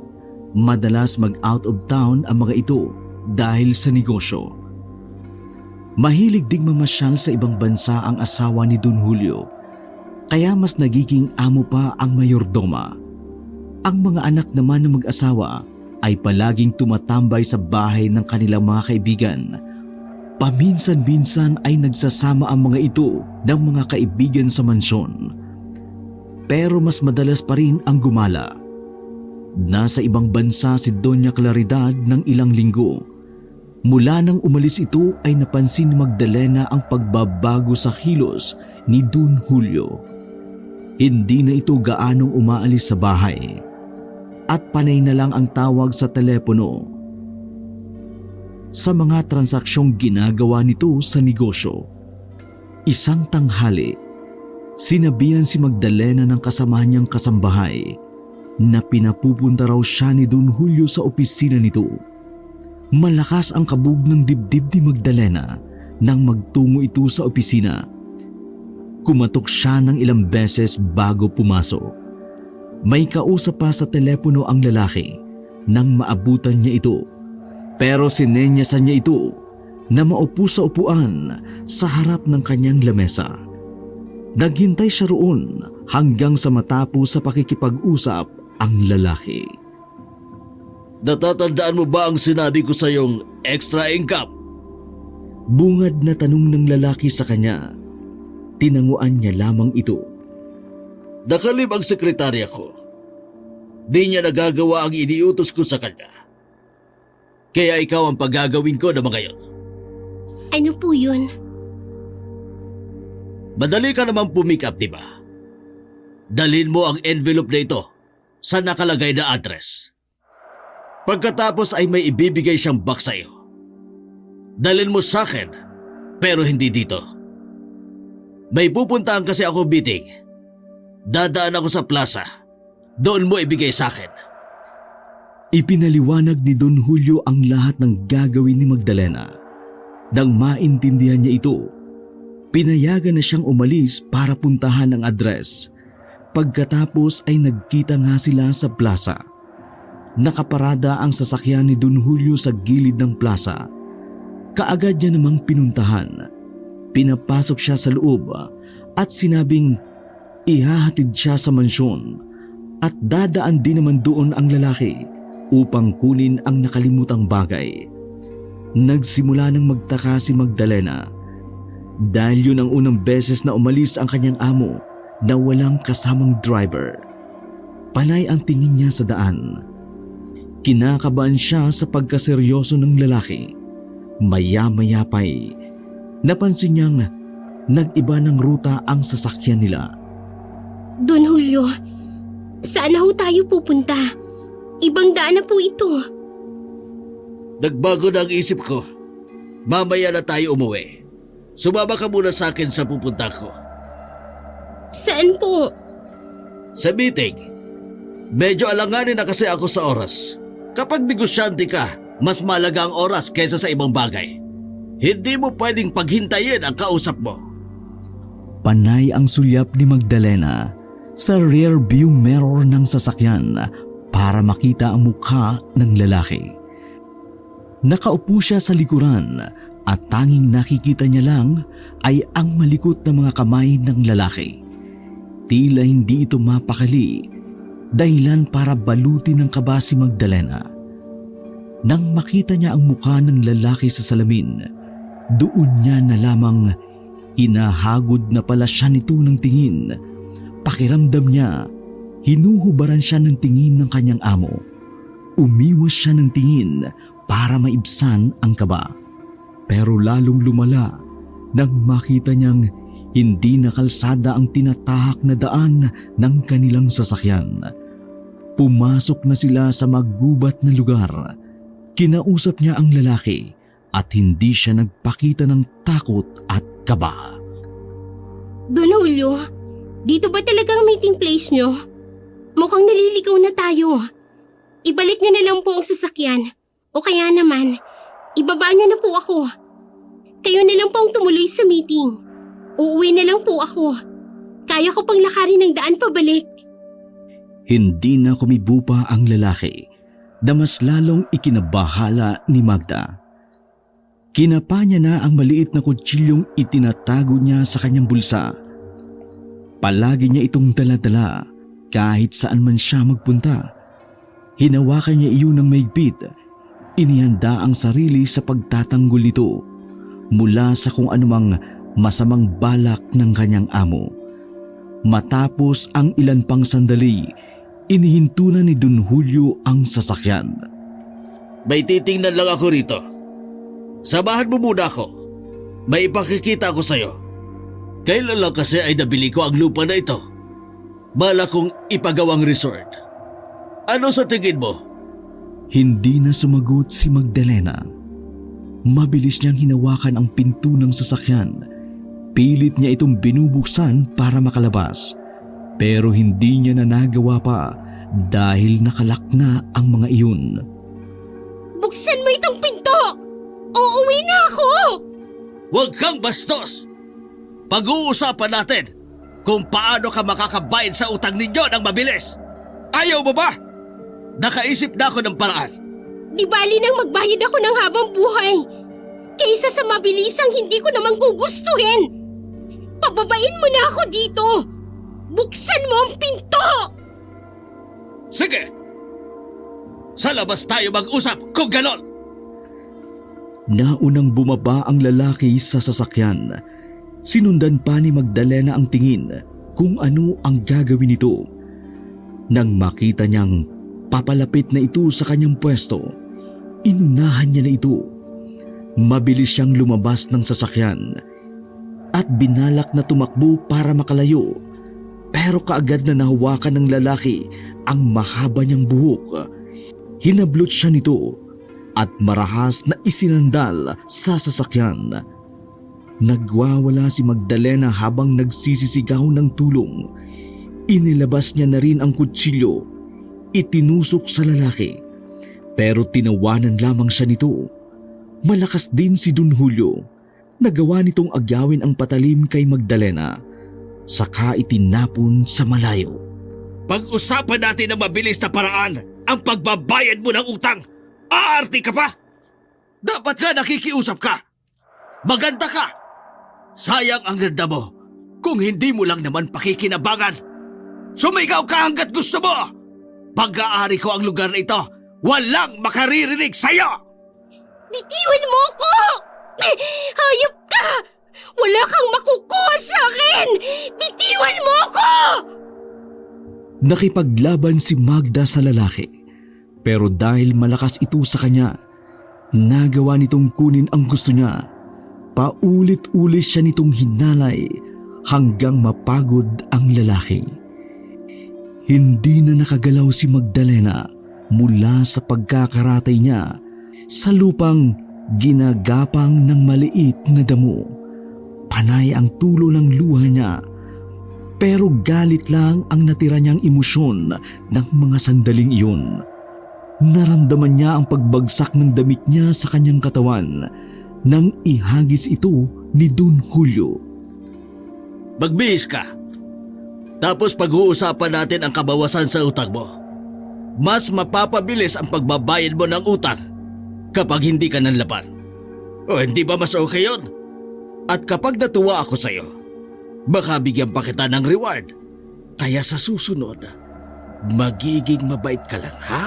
madalas mag-out of town ang mga ito dahil sa negosyo. Mahilig ding mamasyal sa ibang bansa ang asawa ni Don Julio, kaya mas nagiging amo pa ang mayordoma. Ang mga anak naman ng mag-asawa ay palaging tumatambay sa bahay ng kanilang mga kaibigan. Paminsan-minsan ay nagsasama ang mga ito ng mga kaibigan sa mansyon. Pero mas madalas pa rin ang gumala. Nasa ibang bansa si Doña Claridad ng ilang linggo Mula nang umalis ito ay napansin ni Magdalena ang pagbabago sa kilos ni Don Julio. Hindi na ito gaanong umaalis sa bahay at panay na lang ang tawag sa telepono. Sa mga transaksyong ginagawa nito sa negosyo, isang tanghali, sinabihan si Magdalena ng kasama niyang kasambahay na pinapupunta raw siya ni Don Julio sa opisina nito. Malakas ang kabog ng dibdib ni Magdalena nang magtungo ito sa opisina. Kumatok siya ng ilang beses bago pumasok. May kausap pa sa telepono ang lalaki nang maabutan niya ito. Pero sinenyasan niya ito na maupo sa upuan sa harap ng kanyang lamesa. Naghintay siya roon hanggang sa matapos sa pakikipag-usap ang lalaki. Natatandaan mo ba ang sinabi ko sa iyong extra income? Bungad na tanong ng lalaki sa kanya. Tinanguan niya lamang ito. Nakalib ang sekretarya ko. Di niya nagagawa ang iniutos ko sa kanya. Kaya ikaw ang paggagawin ko na mga yon. Ano po yun? Madali ka naman pumick up, di ba? Dalhin mo ang envelope na ito sa nakalagay na address. Pagkatapos ay may ibibigay siyang box sa iyo. Dalhin mo sa akin, pero hindi dito. May pupuntahan kasi ako meeting. Dadaan ako sa plaza. Doon mo ibigay sa akin. Ipinaliwanag ni Don Julio ang lahat ng gagawin ni Magdalena. Nang maintindihan niya ito, pinayagan na siyang umalis para puntahan ang address. Pagkatapos ay nagkita nga sila sa plaza. Nakaparada ang sasakyan ni Don Julio sa gilid ng plaza. Kaagad niya namang pinuntahan. Pinapasok siya sa loob at sinabing ihahatid siya sa mansyon at dadaan din naman doon ang lalaki upang kunin ang nakalimutang bagay. Nagsimula nang magtaka si Magdalena dahil yun ang unang beses na umalis ang kanyang amo na walang kasamang driver. Panay ang tingin niya sa daan. Kinakabahan siya sa pagkaseryoso ng lalaki. Maya-maya pa'y napansin niyang nag-iba ng ruta ang sasakyan nila. Don Julio, saan na ho tayo pupunta? Ibang daan na po ito. Nagbago na ang isip ko. Mamaya na tayo umuwi. Sumama ka muna sa akin sa pupunta ko. Saan po? Sa meeting. Medyo alanganin na kasi ako sa oras. Kapag negosyante ka, mas malaga ang oras kaysa sa ibang bagay. Hindi mo pwedeng paghintayin ang kausap mo. Panay ang sulyap ni Magdalena sa rear view mirror ng sasakyan para makita ang mukha ng lalaki. Nakaupo siya sa likuran at tanging nakikita niya lang ay ang malikot na mga kamay ng lalaki. Tila hindi ito mapakali, dahilan para balutin ng kaba si Magdalena. Nang makita niya ang mukha ng lalaki sa salamin, doon niya na lamang inahagod na pala siya nito ng tingin. Pakiramdam niya, hinuhubaran siya ng tingin ng kanyang amo. Umiwas siya ng tingin para maibsan ang kaba. Pero lalong lumala nang makita niyang hindi na kalsada ang tinatahak na daan ng kanilang sasakyan. Pumasok na sila sa magubat na lugar. Kinausap niya ang lalaki at hindi siya nagpakita ng takot at kaba. Don Julio, dito ba talagang meeting place nyo? Mukhang naliligaw na tayo. Ibalik nyo na lang po ang sasakyan. O kaya naman, ibaba nyo na po ako. Kayo na lang po ang tumuloy sa meeting. Uuwi na lang po ako. Kaya ko pang lakarin ng daan pabalik. Hindi na kumibo pa ang lalaki na mas lalong ikinabahala ni Magda. Kinapa niya na ang maliit na kutsilyong itinatago niya sa kanyang bulsa. Palagi niya itong dala-dala kahit saan man siya magpunta. Hinawakan niya iyon ng maigpit. Inihanda ang sarili sa pagtatanggol nito mula sa kung anumang masamang balak ng kanyang amo. Matapos ang ilan pang sandali, inihinto na ni Don Julio ang sasakyan. May titingnan lang ako rito. Samahan mo muna ako. May ipakikita ko sa'yo. Kailan lang kasi ay nabili ko ang lupa na ito. Bala kong ipagawang resort. Ano sa tingin mo? Hindi na sumagot si Magdalena. Mabilis niyang hinawakan ang pinto ng sasakyan. Pilit niya itong binubuksan para makalabas. Pero hindi niya na nagawa pa dahil nakalak na ang mga iyon. Buksan mo itong pinto! Uuwi na ako! Huwag kang bastos! Pag-uusapan natin kung paano ka makakabayad sa utang ninyo ng mabilis. Ayaw mo ba? Nakaisip na ako ng paraan. Di bali nang magbayad ako ng habang buhay. Kaysa sa mabilisang hindi ko naman gugustuhin. Pababain mo na ako dito. Buksan mo ang pinto! Sige! Sa labas tayo mag-usap kung ganon! Naunang bumaba ang lalaki sa sasakyan. Sinundan pa ni Magdalena ang tingin kung ano ang gagawin nito. Nang makita niyang papalapit na ito sa kanyang pwesto, inunahan niya na ito. Mabilis siyang lumabas ng sasakyan at binalak na tumakbo para makalayo. Pero kaagad na nahawakan ng lalaki ang mahaba niyang buhok. Hinablot siya nito at marahas na isinandal sa sasakyan. Nagwawala si Magdalena habang nagsisisigaw ng tulong. Inilabas niya na rin ang kutsilyo. Itinusok sa lalaki. Pero tinawanan lamang siya nito. Malakas din si Don Julio. Nagawa nitong agyawin ang patalim kay Magdalena. Saka itinapon sa malayo. Pag-usapan natin ng mabilis na paraan ang pagbabayad mo ng utang. Aarti ka pa? Dapat ka nakikiusap ka. Maganda ka. Sayang ang ganda mo kung hindi mo lang naman pakikinabangan. Sumigaw ka hanggat gusto mo. Pag-aari ko ang lugar na ito, walang makaririnig sa'yo. Bitiwan mo ako! Hayop ka! Wala kang makukuha sa akin! Bitiwan mo ako! Nakipaglaban si Magda sa lalaki. Pero dahil malakas ito sa kanya, nagawa nitong kunin ang gusto niya. Paulit-ulit siya nitong hinalay hanggang mapagod ang lalaki. Hindi na nakagalaw si Magdalena mula sa pagkakaratay niya sa lupang ginagapang ng maliit na damo. Panay ang tulo ng luha niya, pero galit lang ang natira niyang emosyon ng mga sandaling iyon. Naramdaman niya ang pagbagsak ng damit niya sa kanyang katawan nang ihagis ito ni Don Julio. Magbihis ka. Tapos pag-uusapan natin ang kabawasan sa utang mo. Mas mapapabilis ang pagbabayad mo ng utang kapag hindi ka nanlaban. O hindi ba mas okay yun? At kapag natuwa ako sa'yo, baka bigyan pa kita ng reward. Kaya sa susunod, magiging mabait ka lang, ha?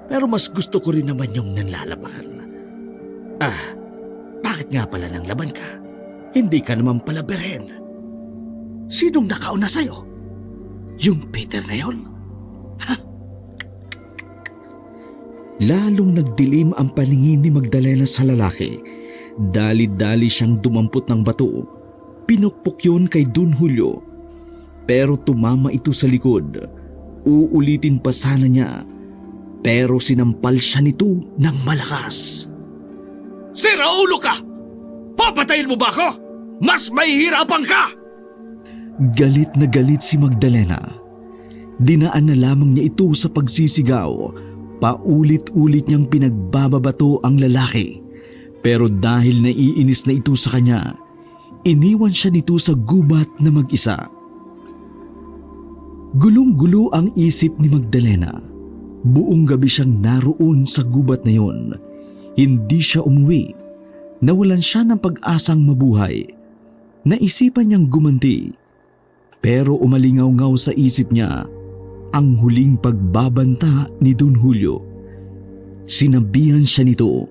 Pero mas gusto ko rin naman yung nanlalaban. Bakit nga pala nang laban ka? Hindi ka naman pala beren. Sinong nakauna sa'yo? Yung Peter na yun? Lalong nagdilim ang paningin ni Magdalena sa lalaki. Dali-dali siyang dumampot ng bato. Pinukpok yun kay Don Julio. Pero tumama ito sa likod. Uulitin pa sana niya. Pero sinampal siya nito ng malakas. Sira ulo ka! Papatayin mo ba ako? Mas mahihirapan ka! Galit na galit si Magdalena. Dinaan na lamang niya ito sa pagsisigaw. Paulit-ulit niyang pinagbababato ang lalaki. Pero dahil naiinis na ito sa kanya, iniwan siya nito sa gubat na mag-isa. Gulong-gulo ang isip ni Magdalena. Buong gabi siyang naroon sa gubat na yon. Hindi siya umuwi. Nawalan siya ng pag-asang mabuhay. Naisipan niyang gumanti. Pero umalingaw-ngaw sa isip niya ang huling pagbabanta ni Don Julio. Sinabihan siya nito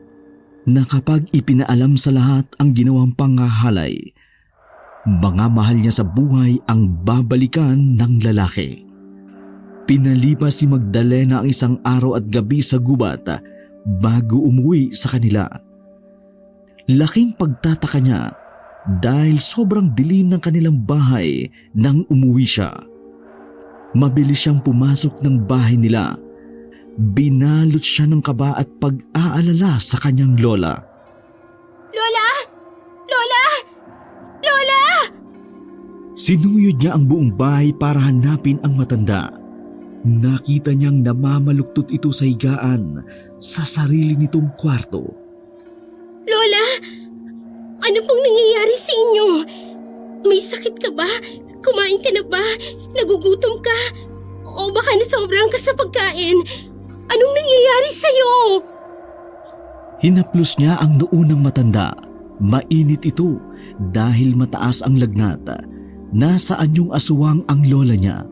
na kapag ipinaalam sa lahat ang ginawang panghahalay, mga mahal niya sa buhay ang babalikan ng lalaki. Pinalipas si Magdalena ang isang araw at gabi sa gubat bago umuwi sa kanila. Laking pagtataka niya dahil sobrang dilim ng kanilang bahay nang umuwi siya. Mabilis siyang pumasok ng bahay nila. Binalot siya ng kaba at pag-aalala sa kanyang lola. Lola! Lola! Lola! Sinuyod niya ang buong bahay para hanapin ang matanda. Nakita niyang namamaluktot ito sa higaan sa sarili nitong kwarto. Lola! Ano pong nangyayari sa inyo? May sakit ka ba? Kumain ka na ba? Nagugutom ka? O baka nasobrang ka sa pagkain? Anong nangyayari sa'yo? Hinaplos niya ang noo ng matanda. Mainit ito dahil mataas ang lagnat. Nasa anyong aswang ang lola niya.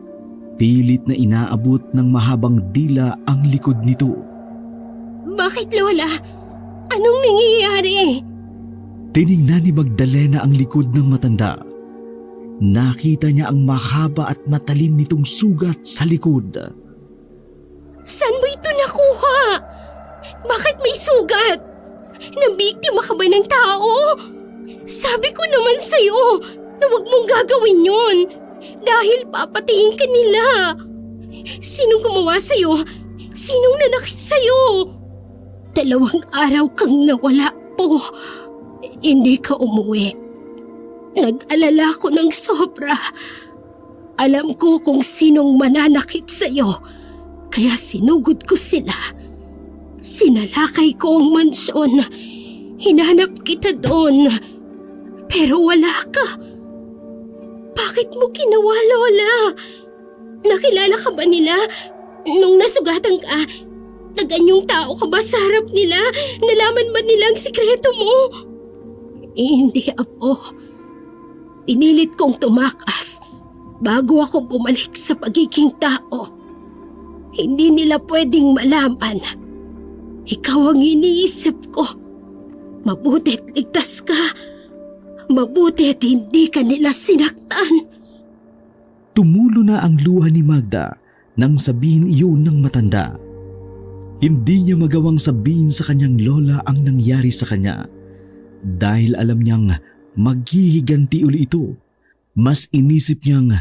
Pilit na inaabot ng mahabang dila ang likod nito. Bakit, Lola? Anong nangyayari? Tiningnan ni Magdalena ang likod ng matanda. Nakita niya ang mahaba at matalim nitong sugat sa likod. Saan mo ito nakuha? Bakit may sugat? Nabiktima ka ba ng tao? Sabi ko naman sa'yo na huwag mong gagawin yun dahil papatayin ka nila. Sinong gumawa sa'yo? Sinong nanakit sa'yo? 2 araw kang nawala po. Hindi ka umuwi. Nag-alala ko ng sobra. Alam ko kung sinong mananakit sa'yo. Kaya sinugod ko sila. Sinalakay ko ang mansyon. Hinanap kita doon. Pero wala ka. Bakit mo ginawa, Lola? Nakilala ka ba nila? Nung nasugatan ka, naganyong tao ka ba sa harap nila? Nalaman ba nila ang sikreto mo? Hindi, Apo. Pinilit kong tumakas bago ako bumalik sa pagiging tao. Hindi nila pwedeng malaman. Ikaw ang iniisip ko. Mabuti't ligtas ka. Mabuti't hindi ka nila sinaktan. Tumulo na ang luha ni Magda nang sabihin iyon ng matanda. Hindi niya magawang sabihin sa kanyang lola ang nangyari sa kanya dahil alam niyang maghihiganti uli ito. Mas inisip niyang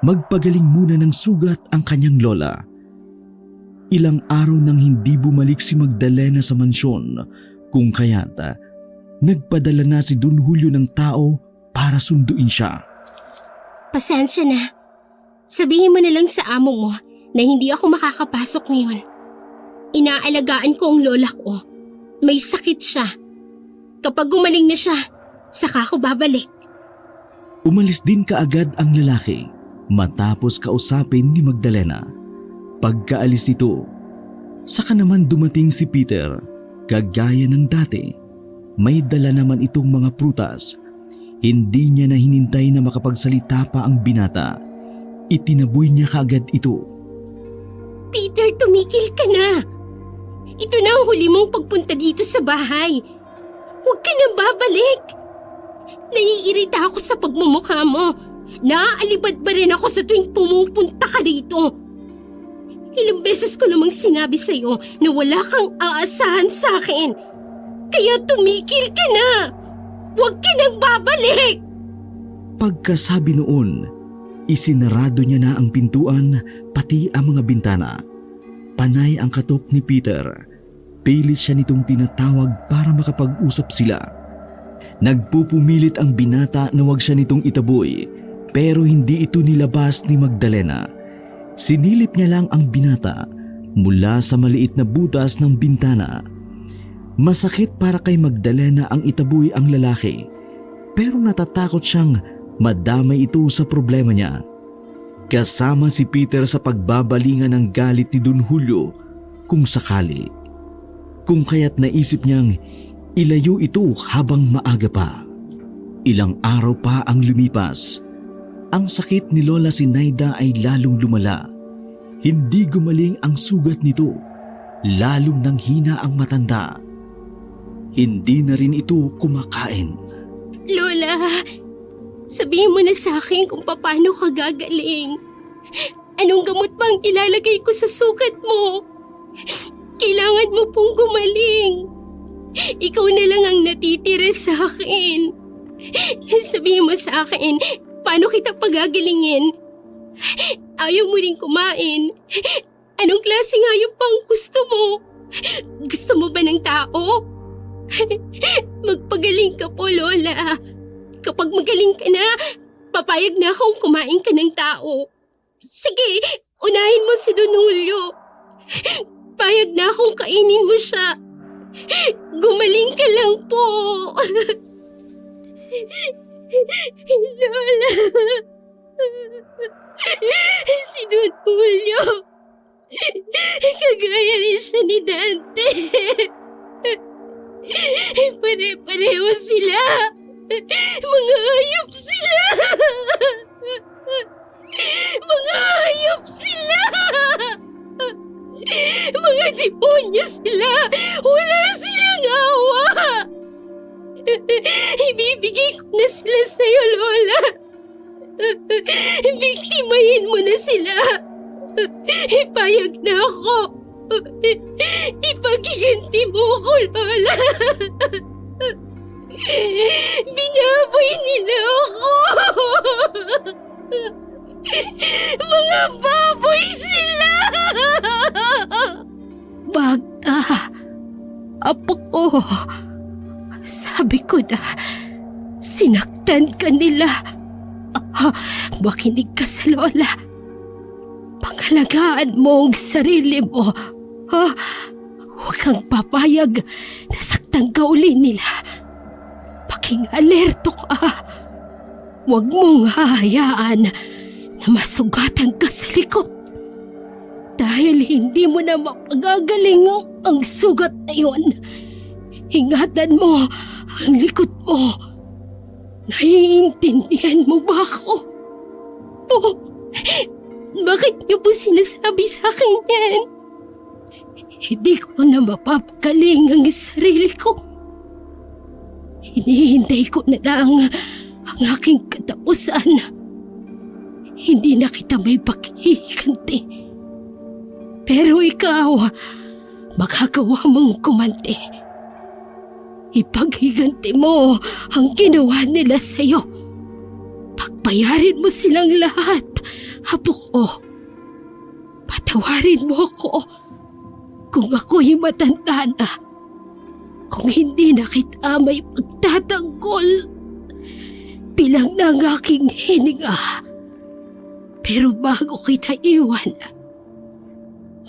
magpagaling muna ng sugat ang kanyang lola. Ilang araw nang hindi bumalik si Magdalena sa mansyon kung kaya't nagpadala na si Don Julio ng tao para sunduin siya. Pasensya na. Sabihin mo na lang sa amo mo na hindi ako makakapasok ngayon. Inaalagaan ko ang lola ko. May sakit siya. Kapag gumaling na siya, saka ako babalik. Umalis din kaagad ang lalaki matapos kausapin ni Magdalena. Pagkaalis nito, saka naman dumating si Peter. Kagaya ng dati, may dala naman itong mga prutas. Hindi niya na hinintay na makapagsalita pa ang binata. Itinaboy niya kaagad ito. Peter, tumigil ka na. Ito na ang huli mong pagpunta dito sa bahay. Huwag ka na babalik. Naiirita ako sa pagmumukha mo. Naaalibad ba rin ako sa tuwing pumupunta ka dito? Ilang beses ko namang sinabi sa'yo na wala kang aasahan sa akin. Kaya tumigil ka na. Huwag ka nang babalik. Pagkasabi noon, isinarado niya na ang pintuan pati ang mga bintana. Panay ang katok ni Peter. Pilit siya nitong tinatawag para makapag-usap sila. Nagpupumilit ang binata na wag siya nitong itaboy pero hindi ito nilabas ni Magdalena. Sinilip niya lang ang binata mula sa maliit na butas ng bintana. Masakit para kay Magdalena ang itaboy ang lalaki pero natatakot siyang madamay ito sa problema niya. Kasama si Peter sa pagbabalingan ng galit ni Don Julio kung sakali. Kung kaya't naisip niyang ilayo ito habang maaga pa. Ilang araw pa ang lumipas. Ang sakit ni Lola Sinaida ay lalong lumala. Hindi gumaling ang sugat nito. Lalong nanghina ang matanda. Hindi na rin ito kumakain. Lola, sabihin mo na sa akin kung paano ka gagaling. Anong gamot bang ilalagay ko sa sugat mo? Kailangan mo pong gumaling. Ikaw na lang ang natitira sa akin. Sabihin mo sa akin, paano kita pagagalingin? Ayaw mo rin kumain. Anong klaseng hayop pang gusto mo? Gusto mo ba ng tao? Magpagaling ka po, Lola. Kapag magaling ka na, papayag na akong kumain ka ng tao. Sige, unahin mo si Don Julio. Payag na akong kainin mo siya. Gumaling ka lang po. Lola. Si Don Julio. Kagaya rin siya ni Dante. Pare-pareho sila. Mga hayop sila. Mga hayop sila. Mga demonyo sila. Wala silang awa. Ibibigay ko na sila sa'yo, Lola. Biktimahin mo na sila. Ipayag na ako. Ipagiganti mo ako, Lola. Binaboy nila ako. Mga baboy sila. Magda, apo ko. Sabi ko na, sinaktan ka nila. Makinig ka sa Lola. Pangalagaan mo ang sarili mo. Huwag kang papayag na saktan ka uli nila. Maging alerto ka. Huwag mong hahayaan na masugatan ka sa likod. Dahil hindi mo na mapagagaling ang sugat na yun. Ingatan mo ang likod mo. Naiintindihan mo ba ako? Bakit niyo po sinasabi sa akin yan? Hindi ko na mapapagaling ang sarili ko. Hinihintay ko na lang ang aking katapusan. Hindi na kita may paghihiganti. Pero ikaw, magagawa mong kumante. Ipaghiganti mo ang ginawa nila sa'yo. Pagbayarin mo silang lahat, apo ko. Patawarin mo ako kung ako'y matanda na. Kung hindi na kita may pagtatanggol, bilang na ang aking hininga. Pero bago kita iwan,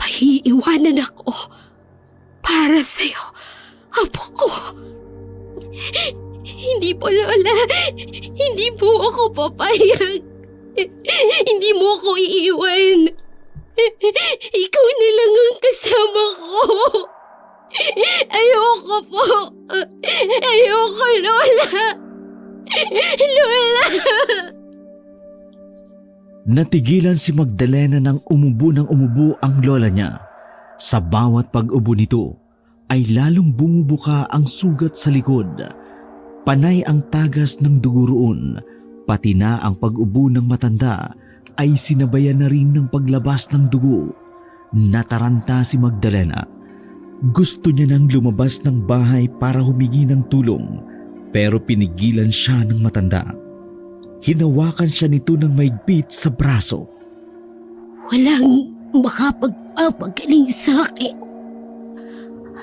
maiiwanan ako para sa'yo, apo ko. Hindi po, Lola. Hindi po ako papayag. Hindi mo ako iiwan. Ikaw na lang ang kasama ko. Ayoko po. Ayoko, Lola. Lola. Natigilan si Magdalena nang umubo ng umubo ang lola niya. Sa bawat pag-ubo nito ay lalong bumubuka ang sugat sa likod. Panay ang tagas ng dugo roon, pati na ang pag-ubo ng matanda ay sinabayan na rin ng paglabas ng dugo. Nataranta si Magdalena. Gusto niya nang lumabas ng bahay para humingi ng tulong, pero pinigilan siya ng matanda. Hinawakan siya nito ng maigpit sa braso. Walang makapagpapagaling sa akin.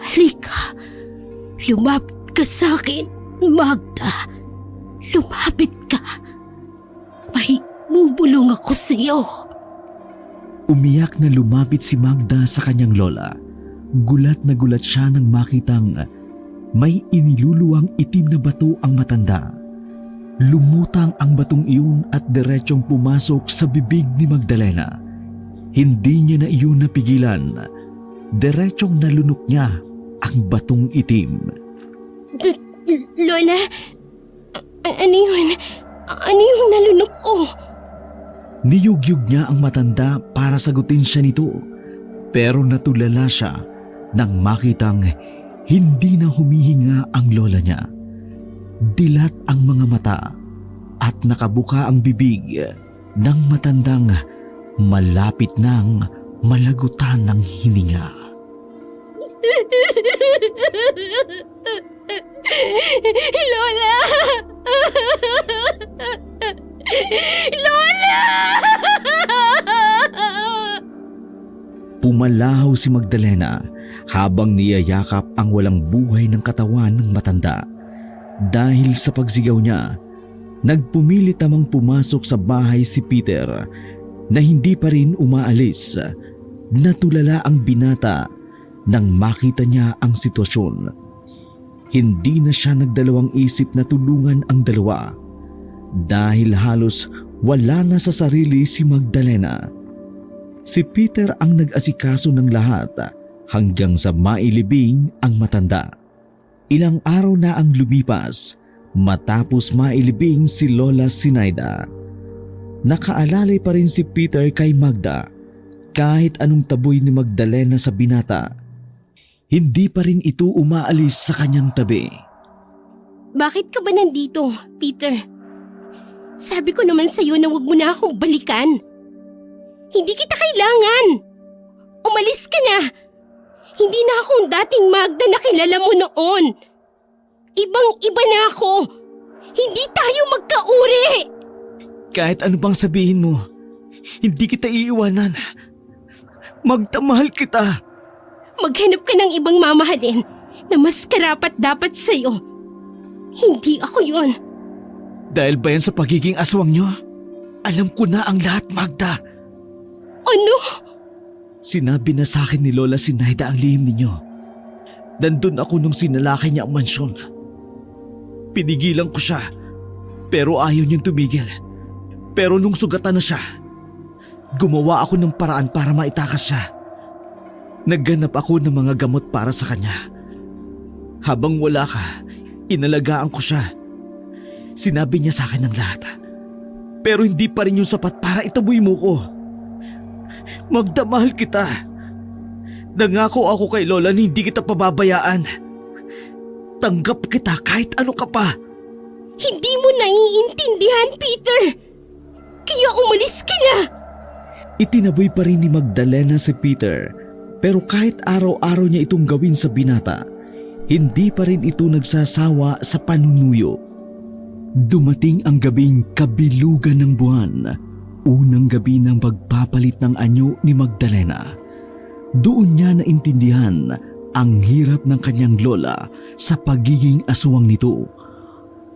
Halika, lumapit ka sa akin, Magda. Lumapit ka. May bubulong ako sa iyo. Umiyak na lumapit si Magda sa kanyang lola. Gulat na gulat siya nang makitang may iniluluwang itim na bato ang matanda. Lumutang ang batong iyon at diretsyong pumasok sa bibig ni Magdalena. Hindi niya na iyon napigilan. Diretsyong nalunok niya ang batong itim. Lola, ano yun? Ano yung nalunok ko? Niyugyug niya ang matanda para sagutin siya nito. Pero natulala siya nang makitang hindi na humihinga ang lola niya. Dilat ang mga mata at nakabuka ang bibig ng matandang malapit nang malagutan ng hininga. Umalahaw si Magdalena habang niyayakap ang walang buhay ng katawan ng matanda. Dahil sa pagsigaw niya, nagpumilit namang pumasok sa bahay si Peter na hindi pa rin umaalis. Natulala ang binata nang makita niya ang sitwasyon. Hindi na siya nagdalawang isip na tulungan ang dalawa dahil halos wala na sa sarili si Magdalena. Si Peter ang nag-asikaso ng lahat hanggang sa mailibing ang matanda. Ilang araw na ang lumipas matapos mailibing si Lola Sinaida. Nakaalalay pa rin si Peter kay Magda kahit anong taboy ni Magdalena sa binata. Hindi pa rin ito umaalis sa kanyang tabi. Bakit ka ba nandito, Peter? Sabi ko naman sa'yo na wag mo na akong balikan. Hindi kita kailangan. Umalis ka na. Hindi na akong dating Magda na kilala mo noon. Ibang-iba na ako. Hindi tayo magkauri. Kahit ano bang sabihin mo, hindi kita iiwanan. Magtamahal kita. Maghanap ka ng ibang mamahalin na mas karapat dapat sa'yo. Hindi ako yon. Dahil ba yan sa pagiging aswang nyo? Alam ko na ang lahat, Magda. Ano? Sinabi na sa akin ni Lola Sinaida ang lihim ninyo. Nandun ako nung sinalakay niya ang mansyon. Pinigilan ko siya, pero ayaw niyang tumigil. Pero nung sugatan na siya, gumawa ako ng paraan para maitakas siya. Nagganap ako ng mga gamot para sa kanya. Habang wala ka, inalagaan ko siya. Sinabi niya sa akin ang lahat. Pero hindi pa rin yung sapat para itaboy mo ko. Magdamahal kita. Nangako ako kay Lola na hindi kita pababayaan. Tanggap kita kahit ano ka pa. Hindi mo naiintindihan, Peter. Kaya umalis ka na. Itinaboy pa rin ni Magdalena si Peter, pero kahit araw-araw niya itong gawin sa binata, hindi pa rin ito nagsasawa sa panunuyo. Dumating ang gabing kabilugan ng buwan, unang gabi ng pagpapalit ng anyo ni Magdalena. Doon niya naintindihan ang hirap ng kanyang lola sa pagiging aswang nito.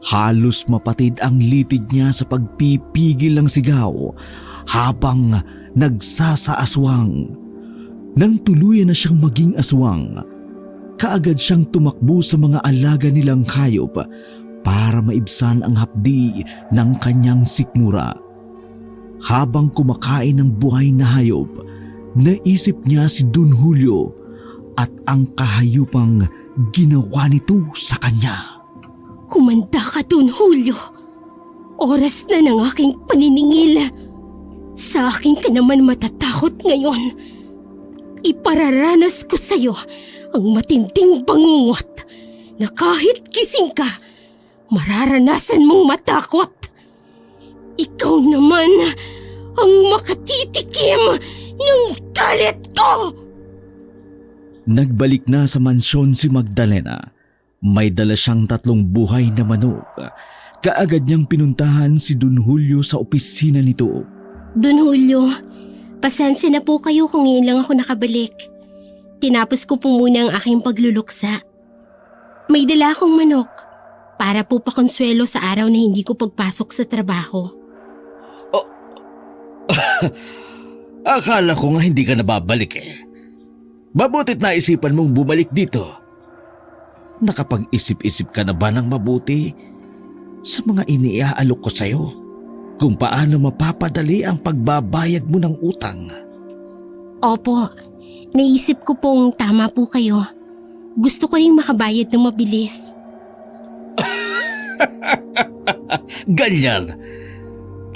Halos mapatid ang litid niya sa pagpipigil ng sigaw habang nagsasaaswang. Nang tuluyan na siyang maging aswang, kaagad siyang tumakbo sa mga alaga nilang hayop para maibsan ang hapdi ng kanyang sikmura. Habang kumakain ng buhay na hayop, naisip niya si Don Julio at ang kahayupang ginawa nito sa kanya. Kumanda ka, Don Julio. Oras na ng aking paniningil. Sa akin ka naman matatakot ngayon. Ipararanas ko sa'yo ang matinding bangungot na kahit gising ka, mararanasan mong matakot. Ikaw naman ang makatitikim ng galit ko! Nagbalik na sa mansyon si Magdalena. May dala siyang 3 buhay na manok. Kaagad niyang pinuntahan si Don Julio sa opisina nito. Don Julio, pasensya na po kayo kung ngayon lang ako nakabalik. Tinapos ko po muna ang aking pagluluksa. May dala akong manok para po pakonsuelo sa araw na hindi ko pagpasok sa trabaho. Akala ko nga hindi ka nababalik eh. Mabutit na isipan mong bumalik dito. Nakapag-isip-isip ka na ba ng mabuti sa mga iniaalok ko sa'yo? Kung paano mapapadali ang pagbabayad mo ng utang? Opo, naisip ko pong tama po kayo. Gusto ko rin makabayad ng mabilis. Ganyan.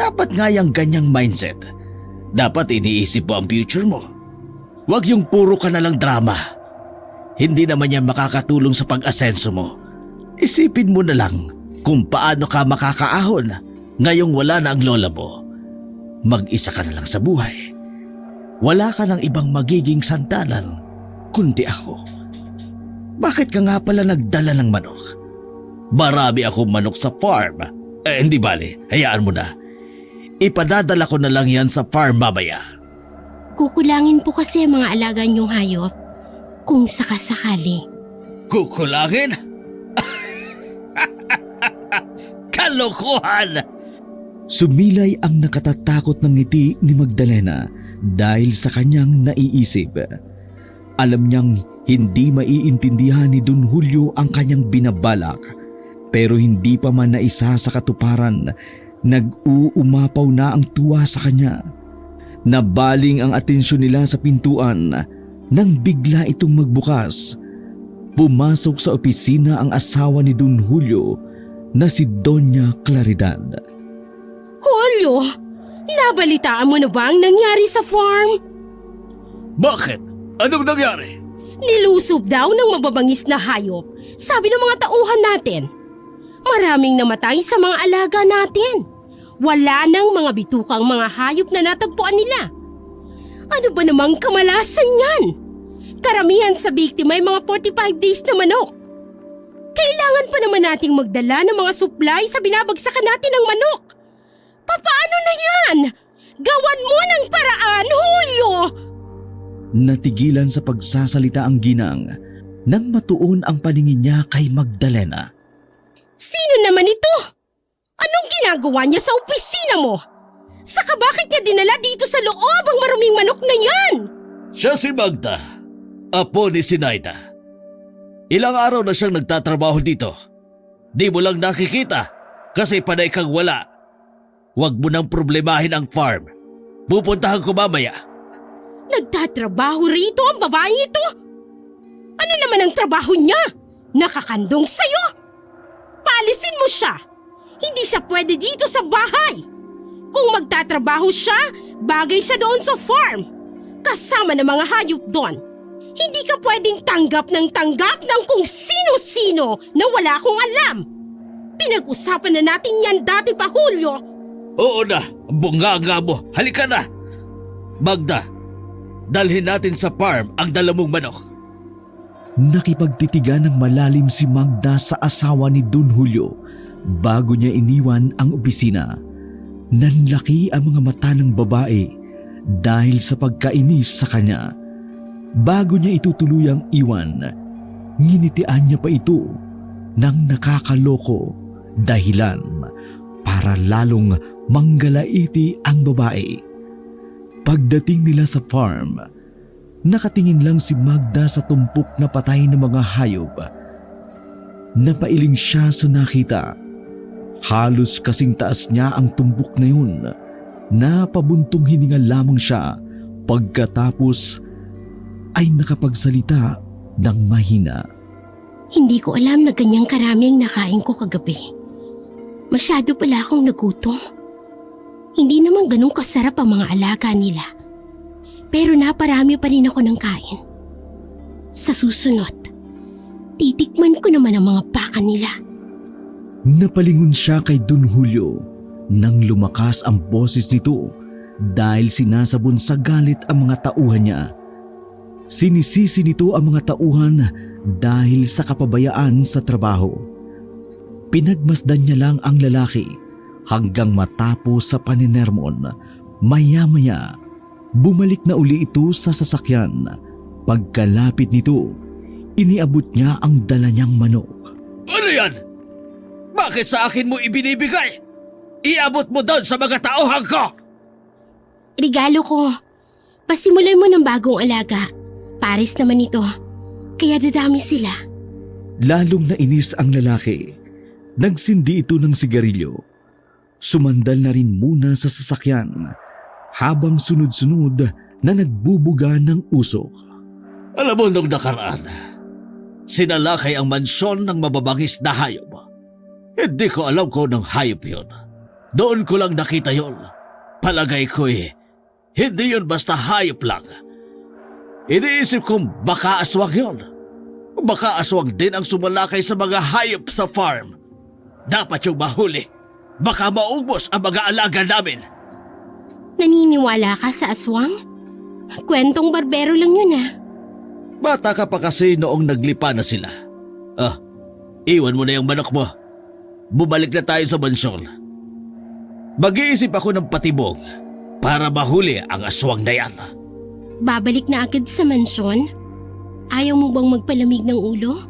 Dapat nga yung ganyang mindset. Dapat iniisip mo ang future mo. Huwag yung puro ka na lang drama. Hindi naman yan makakatulong sa pag-asenso mo. Isipin mo na lang kung paano ka makakaahon ngayong wala na ang lola mo. Mag-isa ka na lang sa buhay. Wala ka ng ibang magiging sandalan kundi ako. Bakit ka nga pala nagdala ng manok? Marami akong manok sa farm. Hindi bali, hayaan mo na. Ipadadala ko na lang yan sa farm mamaya. Kukulangin po kasi ang mga alaga niyong hayop kung sakasakali. Kukulangin? Kalokohan! Sumilay ang nakatatakot ng ngiti ni Magdalena dahil sa kanyang naiisip. Alam niyang hindi maiintindihan ni Don Julio ang kanyang binabalak, pero hindi pa man naisa sa katuparan, nag-uumapaw na ang tuwa sa kanya. Nabaling ang atensyon nila sa pintuan nang bigla itong magbukas. Pumasok sa opisina ang asawa ni Don Julio na si Doña Claridad. Julio, nabalitaan mo na ba ang nangyari sa farm? Bakit? Anong nangyari? Nilusob daw ng mababangis na hayop, sabi ng mga tauhan natin. Maraming namatay sa mga alaga natin. Wala nang mga bitukang mga hayop na natagpuan nila. Ano ba namang kamalasan yan? Karamihan sa biktima ay mga 45 days na manok. Kailangan pa naman nating magdala ng mga supply sa binabagsakan natin ng manok. Paano na yan? Gawan mo ng paraan, Julio! Natigilan sa pagsasalita ang ginang nang matuon ang paningin niya kay Magdalena. Sino naman ito? Anong ginagawa niya sa opisina mo? Saka bakit niya dinala dito sa loob ang maruming manok na yan? Siya si Magda, apo ni Sinaida. Ilang araw na siyang nagtatrabaho dito. Di mo lang nakikita kasi panay kang wala. Huwag mo nang problemahin ang farm. Pupuntahan ko mamaya. Nagtatrabaho rito ang babaeng ito? Ano naman ang trabaho niya? Nakakandong sa'yo? Paalisin mo siya. Hindi siya pwede dito sa bahay. Kung magtatrabaho siya, bagay siya doon sa farm. Kasama ng mga hayop doon. Hindi ka pwedeng tanggap ng kung sino-sino na wala akong alam. Pinag-usapan na natin yan dati pa, Julio. Oo na, bunga mo. Halika na. Magda, dalhin natin sa farm ang dala mong manok. Nakipagtitigan ng malalim si Magda sa asawa ni Don Julio bago niya iniwan ang opisina. Nanlaki ang mga mata ng babae dahil sa pagkainis sa kanya. Bago niya itutuluyang iwan, nginitian niya pa ito ng nakakaloko dahilan para lalong manggalaiti ang babae. Pagdating nila sa farm, nakatingin lang si Magda sa tumpok na patay na mga hayop. Napailing siya sa nakita. Halos kasing taas niya ang tumpok na yun. Napabuntong hininga lamang siya pagkatapos ay nakapagsalita ng mahina. Hindi ko alam na ganyang karami ang nakain ko kagabi. Masyado pala akong nagutom. Hindi naman ganun kasarap ang mga alaga nila. Pero naparami pa rin ako ng kain. Sa susunod, titikman ko naman ang mga baka nila. Napalingon siya kay Don Julio nang lumakas ang boses nito dahil sinasabon sa galit ang mga tauhan niya. Sinisisi nito ang mga tauhan dahil sa kapabayaan sa trabaho. Pinagmasdan niya lang ang lalaki hanggang matapos sa paninermon. Maya-maya, bumalik na uli ito sa sasakyan. Pagkalapit nito, iniabot niya ang dala niyang manok. Ano yan? Bakit sa akin mo ibinibigay? Iabot mo doon sa mga tauhan ko! Regalo ko. Pasimulan mo ng bagong alaga. Pares naman ito. Kaya dadami sila. Lalong nainis ang lalaki. Nagsindi ito ng sigarilyo. Sumandal na rin muna sa sasakyan habang sunod-sunod na nagbubuga ng usok. Alam mo nung nakaraan, sinalakay ang mansyon ng mababangis na hayop. Hindi ko alam kung ng hayop yun. Doon ko lang nakita yun. Palagay ko'y hindi yun basta hayop lang. Iniisip kong baka aswang yun. Baka aswang din ang sumalakay sa mga hayop sa farm. Dapat yung mahuli. Baka maubos ang mga alaga namin. Naniniwala ka sa aswang? Kwentong barbero lang yun ah. Bata ka pa kasi noong naglipa na sila. Iwan mo na yung manok mo. Bumalik na tayo sa mansyon. Mag-iisip ako ng patibong para mahuli ang aswang na yan. Babalik na agad sa mansyon? Ayaw mo bang magpalamig ng ulo?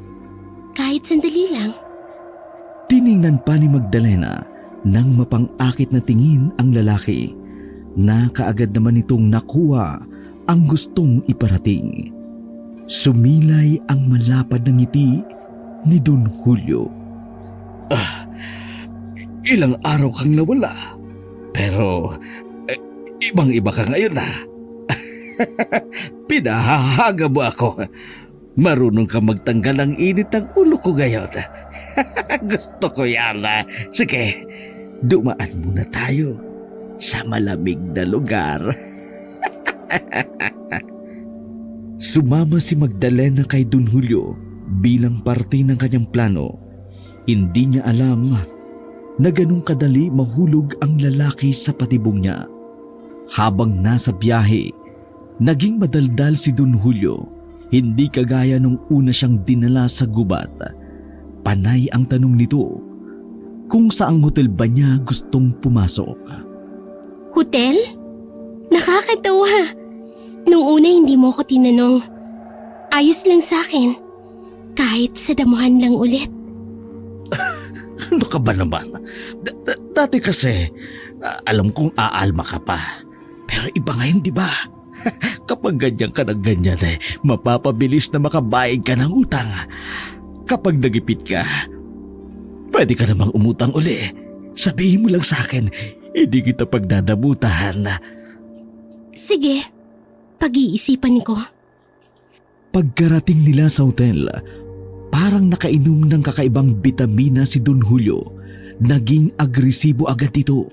Kahit sandali lang. Tiningnan pa ni Magdalena nang mapang-akit na tingin ang lalaki na kaagad naman itong nakuha ang gustong iparating. Sumilay ang malapad na ngiti ni Don Julio. Ilang araw kang nawala. Pero ibang-iba ka ngayon na. Pinahahaga mo ako. Marunong ka magtanggal ng init ng ulo ko ngayon. Gusto ko yan. Sige, dumaan muna tayo sa malamig na lugar. Sumama si Magdalena kay Don Julio bilang parte ng kanyang plano. Hindi niya alam na ganun kadali mahulog ang lalaki sa patibong niya. Habang nasa biyahe, naging madaldal si Don Julio, hindi kagaya nung una siyang dinala sa gubat. Panay ang tanong nito kung saang hotel ba niya gustong pumasok. Hotel? Nakakatawa. Nung una hindi mo ko tinanong. Ayos lang sa akin. Kahit sa damuhan lang ulit. Ano ka ba naman? Dati kasi, alam kong aalma ka pa. Pero iba ngayon, di ba? Kapag ganyan ka ng ganyan mapapabilis na makabayad ka ng utang. Kapag nagipit ka, pwede ka namang umutang uli. Sabihin mo lang sa akin, hindi kita pagdadamutan. Sige, pag-iisipan ko. Pagkarating nila sa hotel, parang nakainom ng kakaibang bitamina si Don Julio. Naging agresibo agad ito.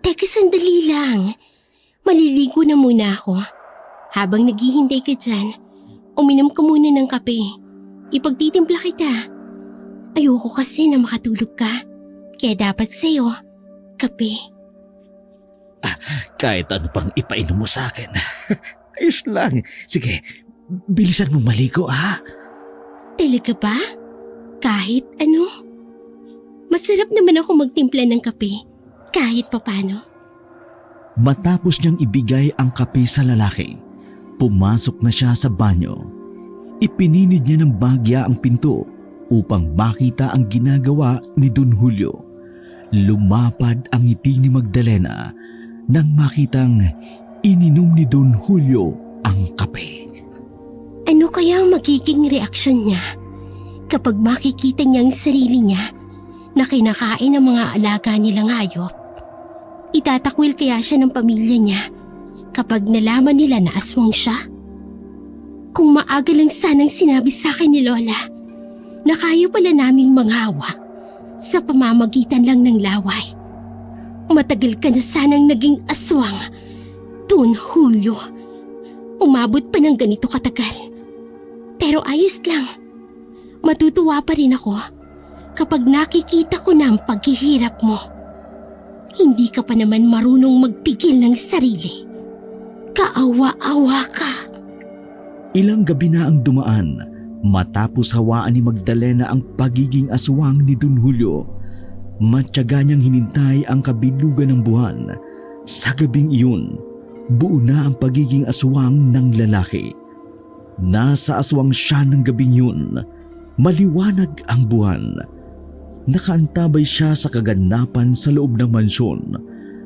Teka, sandali lang. Maliligo na muna ako. Habang naghihintay ka dyan, uminom ka muna ng kape. Ipagtitimpla kita. Ayoko kasi na makatulog ka. Kaya dapat sa'yo, kape. Kahit ano pang ipainom mo sa akin. Ayos lang. Sige, bilisan mo maligo ha. Talaga ba? Kahit ano? Masarap naman ako magtimpla ng kape. Kahit papano. Matapos niyang ibigay ang kape sa lalaki, pumasok na siya sa banyo. Ipinilid niya ng bahagya ang pinto upang makita ang ginagawa ni Don Julio. Lumapad ang ngiti ni Magdalena nang makitang ininom ni Don Julio ang kape. Ano kaya ang magiging reaksyon niya kapag makikita niya ang sarili niya na kinakain ng mga alaga nilang hayop? Itatakwil kaya siya ng pamilya niya kapag nalaman nila na aswang siya? Kung maaga lang sanang sinabi sa akin ni Lola na kaya pala naming manghawa sa pamamagitan lang ng laway. Matagal ka na sanang naging aswang, Don Julio. Umabot pa ng ganito katagal. Pero ayos lang. Matutuwa pa rin ako kapag nakikita ko na ang paghihirap mo. Hindi ka pa naman marunong magpigil ng sarili. Kaawa-awa ka. Ilang gabi na ang dumaan matapos hawaan ni Magdalena ang pagiging aswang ni Don Julio. Matyaga niyang hinintay ang kabilugan ng buwan. Sa gabing iyon, buo na ang pagiging aswang ng lalaki. Nasa aswang siya ng gabing yun. Maliwanag ang buwan. Nakaantabay siya sa kaganapan sa loob ng mansyon.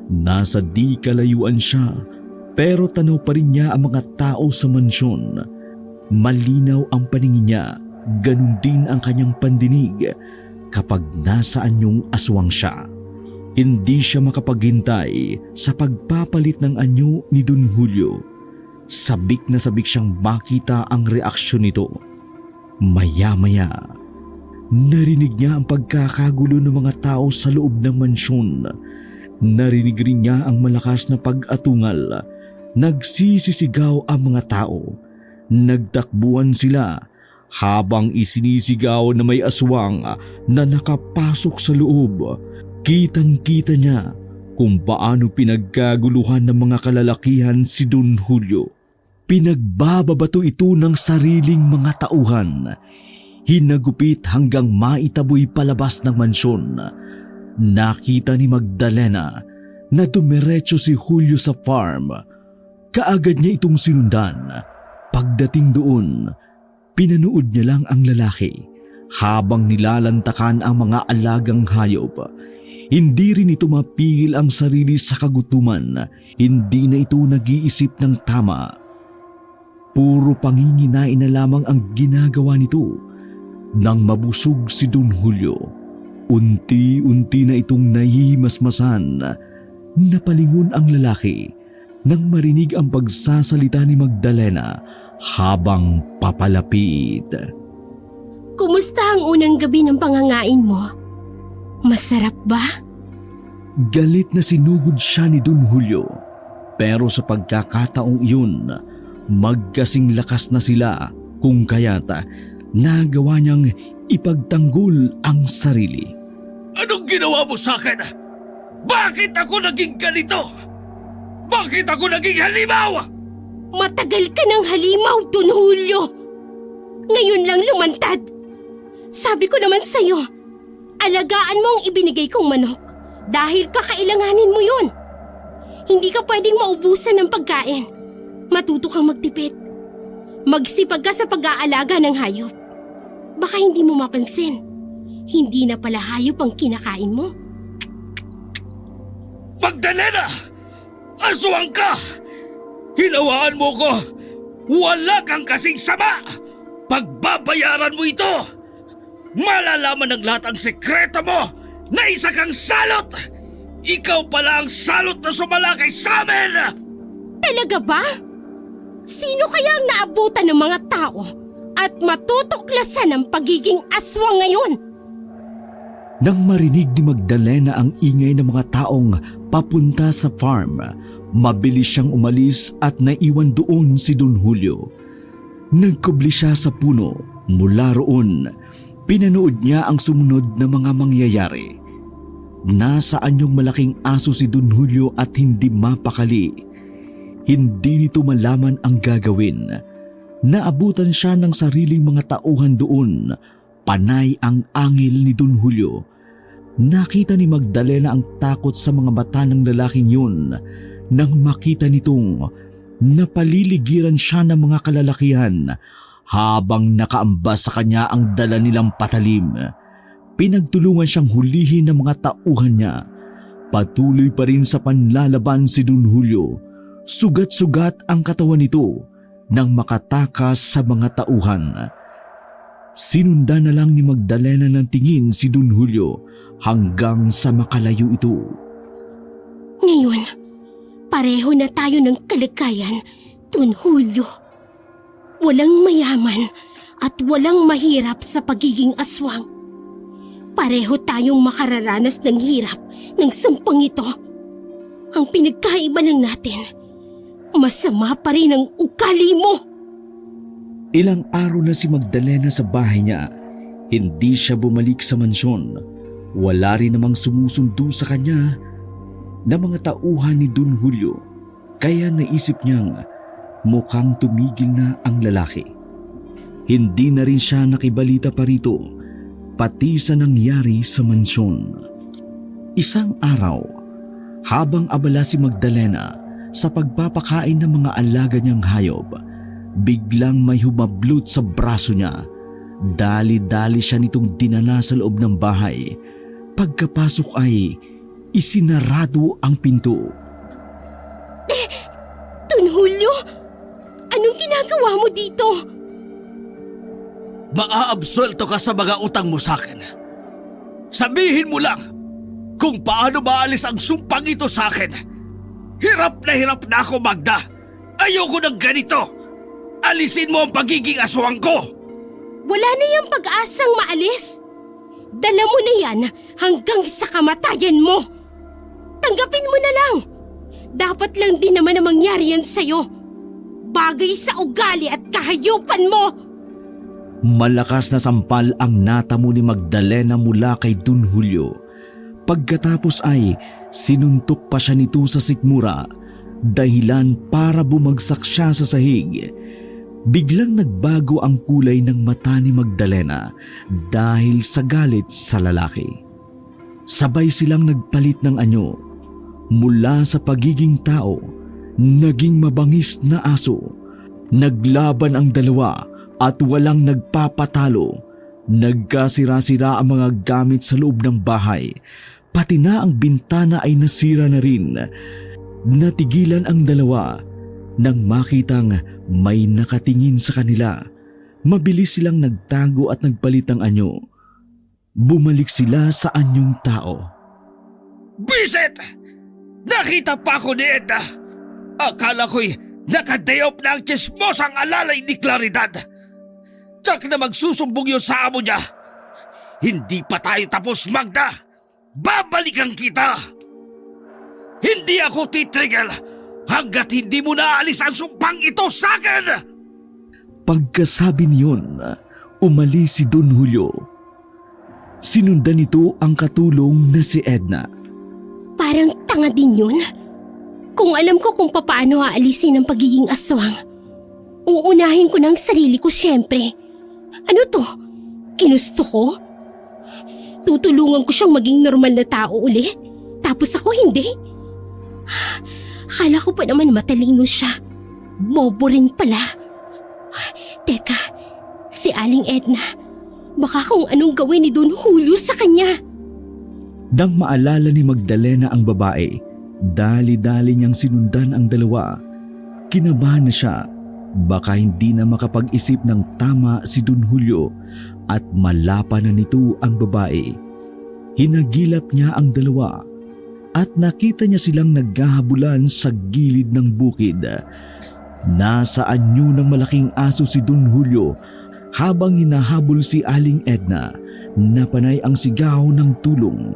Nasa di kalayuan siya, pero tanaw pa rin niya ang mga tao sa mansyon. Malinaw ang paningin niya, ganun din ang kanyang pandinig kapag nasa anyong aswang siya. Hindi siya makapaghintay sa pagpapalit ng anyo ni Don Julio. Sabik na sabik siyang makita ang reaksyon nito. Maya-maya, narinig niya ang pagkakagulo ng mga tao sa loob ng mansyon. Narinig rin niya ang malakas na pag-atungal. Nagsisisigaw ang mga tao. Nagtakbuhan sila habang isinisigaw na may aswang na nakapasok sa loob. Kitang-kita niya kung paano pinagkaguluhan ng mga kalalakihan si Don Julio. Pinagbababato ito ng sariling mga tauhan. Hinagupit hanggang maitaboy palabas ng mansyon. Nakita ni Magdalena na dumiretso si Julio sa farm. Kaagad niya itong sinundan. Pagdating doon, pinanood niya lang ang lalaki habang nilalantakan ang mga alagang hayop. Hindi rin ito mapigil ang sarili sa kagutuman. Hindi na ito nag-iisip ng tama. Puro panginginain na lamang ang ginagawa nito. Nang mabusog si Don Julio, unti-unti na itong nahihimasmasan. Napalingon ang lalaki nang marinig ang pagsasalita ni Magdalena habang papalapit. Kumusta ang unang gabi ng pangangain mo? Masarap ba? Galit na sinugod siya ni Don Julio. Pero sa pagkakataong iyon, magkasing lakas na sila kung kaya't nagawa niyang ipagtanggol ang sarili. Anong ginawa mo sa akin? Bakit ako naging ganito? Bakit ako naging halimaw? Matagal ka ng halimaw, Don Julio. Ngayon lang lumantad. Sabi ko naman sa'yo, alagaan mo ang ibinigay kong manok dahil kakailanganin mo yun. Hindi ka pwedeng maubusan ng pagkain. Matuto kang magtipid. Magsipag ka sa pag-aalaga ng hayop. Baka hindi mo mapansin, hindi na pala hayop ang kinakain mo. Magdalena! Aswang ka! Hinawaan mo ko! Wala kang kasing sama! Pagbabayaran mo ito! Malalaman ng lahat ang sekreto mo na isa kang salot! Ikaw pala ang salot na sumalakay sa amin! Talaga ba? Sino kaya ang naabutan ng mga tao at matutuklasan ng pagiging aswang ngayon? Nang marinig ni Magdalena ang ingay ng mga taong papunta sa farm, mabilis siyang umalis at naiwan doon si Don Julio. Nagkubli siya sa puno. Mula roon, pinanood niya ang sumunod na mga mangyayari. Nasaan yung malaking aso si Don Julio at hindi mapakali. Hindi nito malaman ang gagawin. Naabutan siya ng sariling mga tauhan doon. Panay ang angil ni Don Julio. Nakita ni Magdalena ang takot sa mga mata ng lalaking yun nang makita nitong napaliligiran siya ng mga kalalakihan habang nakaambas sa kanya ang dala nilang patalim. Pinagtulungan siyang hulihin ng mga tauhan niya. Patuloy pa rin sa panlalaban si Don Julio. Sugat-sugat ang katawan nito nang makatakas sa mga tauhan. Sinundan na lang ni Magdalena ng tingin si Don Julio hanggang sa makalayo ito. Ngayon, pareho na tayo ng kalagayan, Don Julio. Walang mayaman at walang mahirap sa pagiging aswang. Pareho tayong makararanas ng hirap ng sampang ito. Ang pinagkaiba lang natin, masama pa rin ang ugali mo. Ilang araw na si Magdalena sa bahay niya. Hindi siya bumalik sa mansyon. Wala rin namang sumusundo sa kanya na mga tauhan ni Don Julio. Kaya naisip niyang mukhang tumigil na ang lalaki. Hindi na rin siya nakibalita pa rito, pati sa nangyari sa mansyon. Isang araw, habang abala si Magdalena sa pagpapakain ng mga alaga niyang hayop, biglang may humablot sa braso niya. Dali-dali siya nitong dinala sa loob ng bahay. Pagkapasok ay isinarado ang pinto. Don Julio, anong ginagawa mo dito? Maaabsuelto ka sa mga utang mo sa akin. Sabihin mo lang kung paano maalis ang sumpang ito sa akin. Hirap na ako, Magda. Ayoko ng ganito. Alisin mo ang pagiging aswang ko. Wala na yung pag-asang maalis. Dala mo na yan hanggang sa kamatayan mo. Tanggapin mo na lang. Dapat lang din naman na mangyari yan sa'yo. Bagay sa ugali at kahayupan mo. Malakas na sampal ang natamo ni Magdalena mula kay Don Julio. Pagkatapos ay sinuntok pa siya nito sa sikmura, dahilan para bumagsak siya sa sahig. Biglang nagbago ang kulay ng mata ni Magdalena dahil sa galit sa lalaki. Sabay silang nagpalit ng anyo. Mula sa pagiging tao, naging mabangis na aso. Naglaban ang dalawa at walang nagpapatalo. Nagkasira-sira ang mga gamit sa loob ng bahay. Pati na ang bintana ay nasira na rin. Natigilan ang dalawa nang makitang may nakatingin sa kanila. Mabilis silang nagtago at nagpalit ng anyo. Bumalik sila sa anyong tao. Bisit! Nakita pa ako ni Edna! Akala ko'y nakadayop na ang chismosang alalay ni Claridad! Tsak na magsusumbong yun sa amo niya! Hindi pa tayo tapos, Magda! Babalikan kita! Hindi ako titrigel hanggat hindi mo naalis ang sumpang ito sa akin! Pagkasabi niyon, umalis si Don Julio. Sinundan nito ang katulong na si Edna. Parang tanga din yun. Kung alam ko kung paano aalisin ang pagiging aswang, uunahin ko ng sarili ko siyempre. Ano to? Ginusto ko? Tutulungan ko siyang maging normal na tao ulit? Tapos ako hindi? Akala ko pa naman matalino siya. Bobo rin pala. Teka, si Aling Edna, baka kung anong gawin ni Don Julio sa kanya. Nang maalala ni Magdalena ang babae, dali-dali niyang sinundan ang dalawa. Kinabahan na siya. Baka hindi na makapag-isip ng tama si Don Julio at malapa na nito ang babae. Hinagilap niya ang dalawa at nakita niya silang naghahabulan sa gilid ng bukid. Nasa anyo ng malaking aso si Don Julio habang hinahabol si Aling Edna. Napanay ang sigaw ng tulong.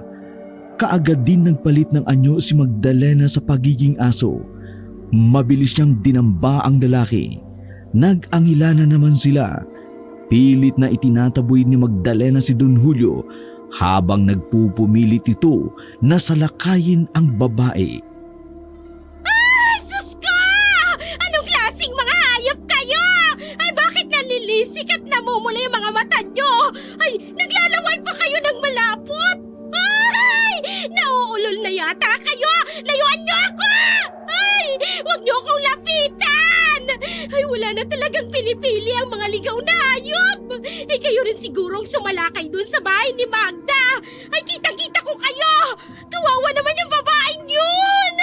Kaagad din nagpalit ng anyo si Magdalena sa pagiging aso. Mabilis niyang dinamba ang lalaki. Nag-angila na naman sila. Pilit na itinataboy ni Magdalena si Don Julio habang nagpupumilit ito na salakayin ang babae. Ay, sus ko! Anong klaseng mga hayop kayo? Ay, bakit nalilisik at namumula yung mga mata nyo? Ay, naglalaway pa kayo ng malapot? Ay, nauulol na yata kayo! Layuan nyo ako! Ay, huwag nyo akong lapitan! Ay, wala na talagang pinipili ang mga ligaw na hayop! Ay, kayo rin sigurong sumalakay dun sa bahay ni Magda! Ay, kita-kita ko kayo! Kawawa naman yung babaeng yun!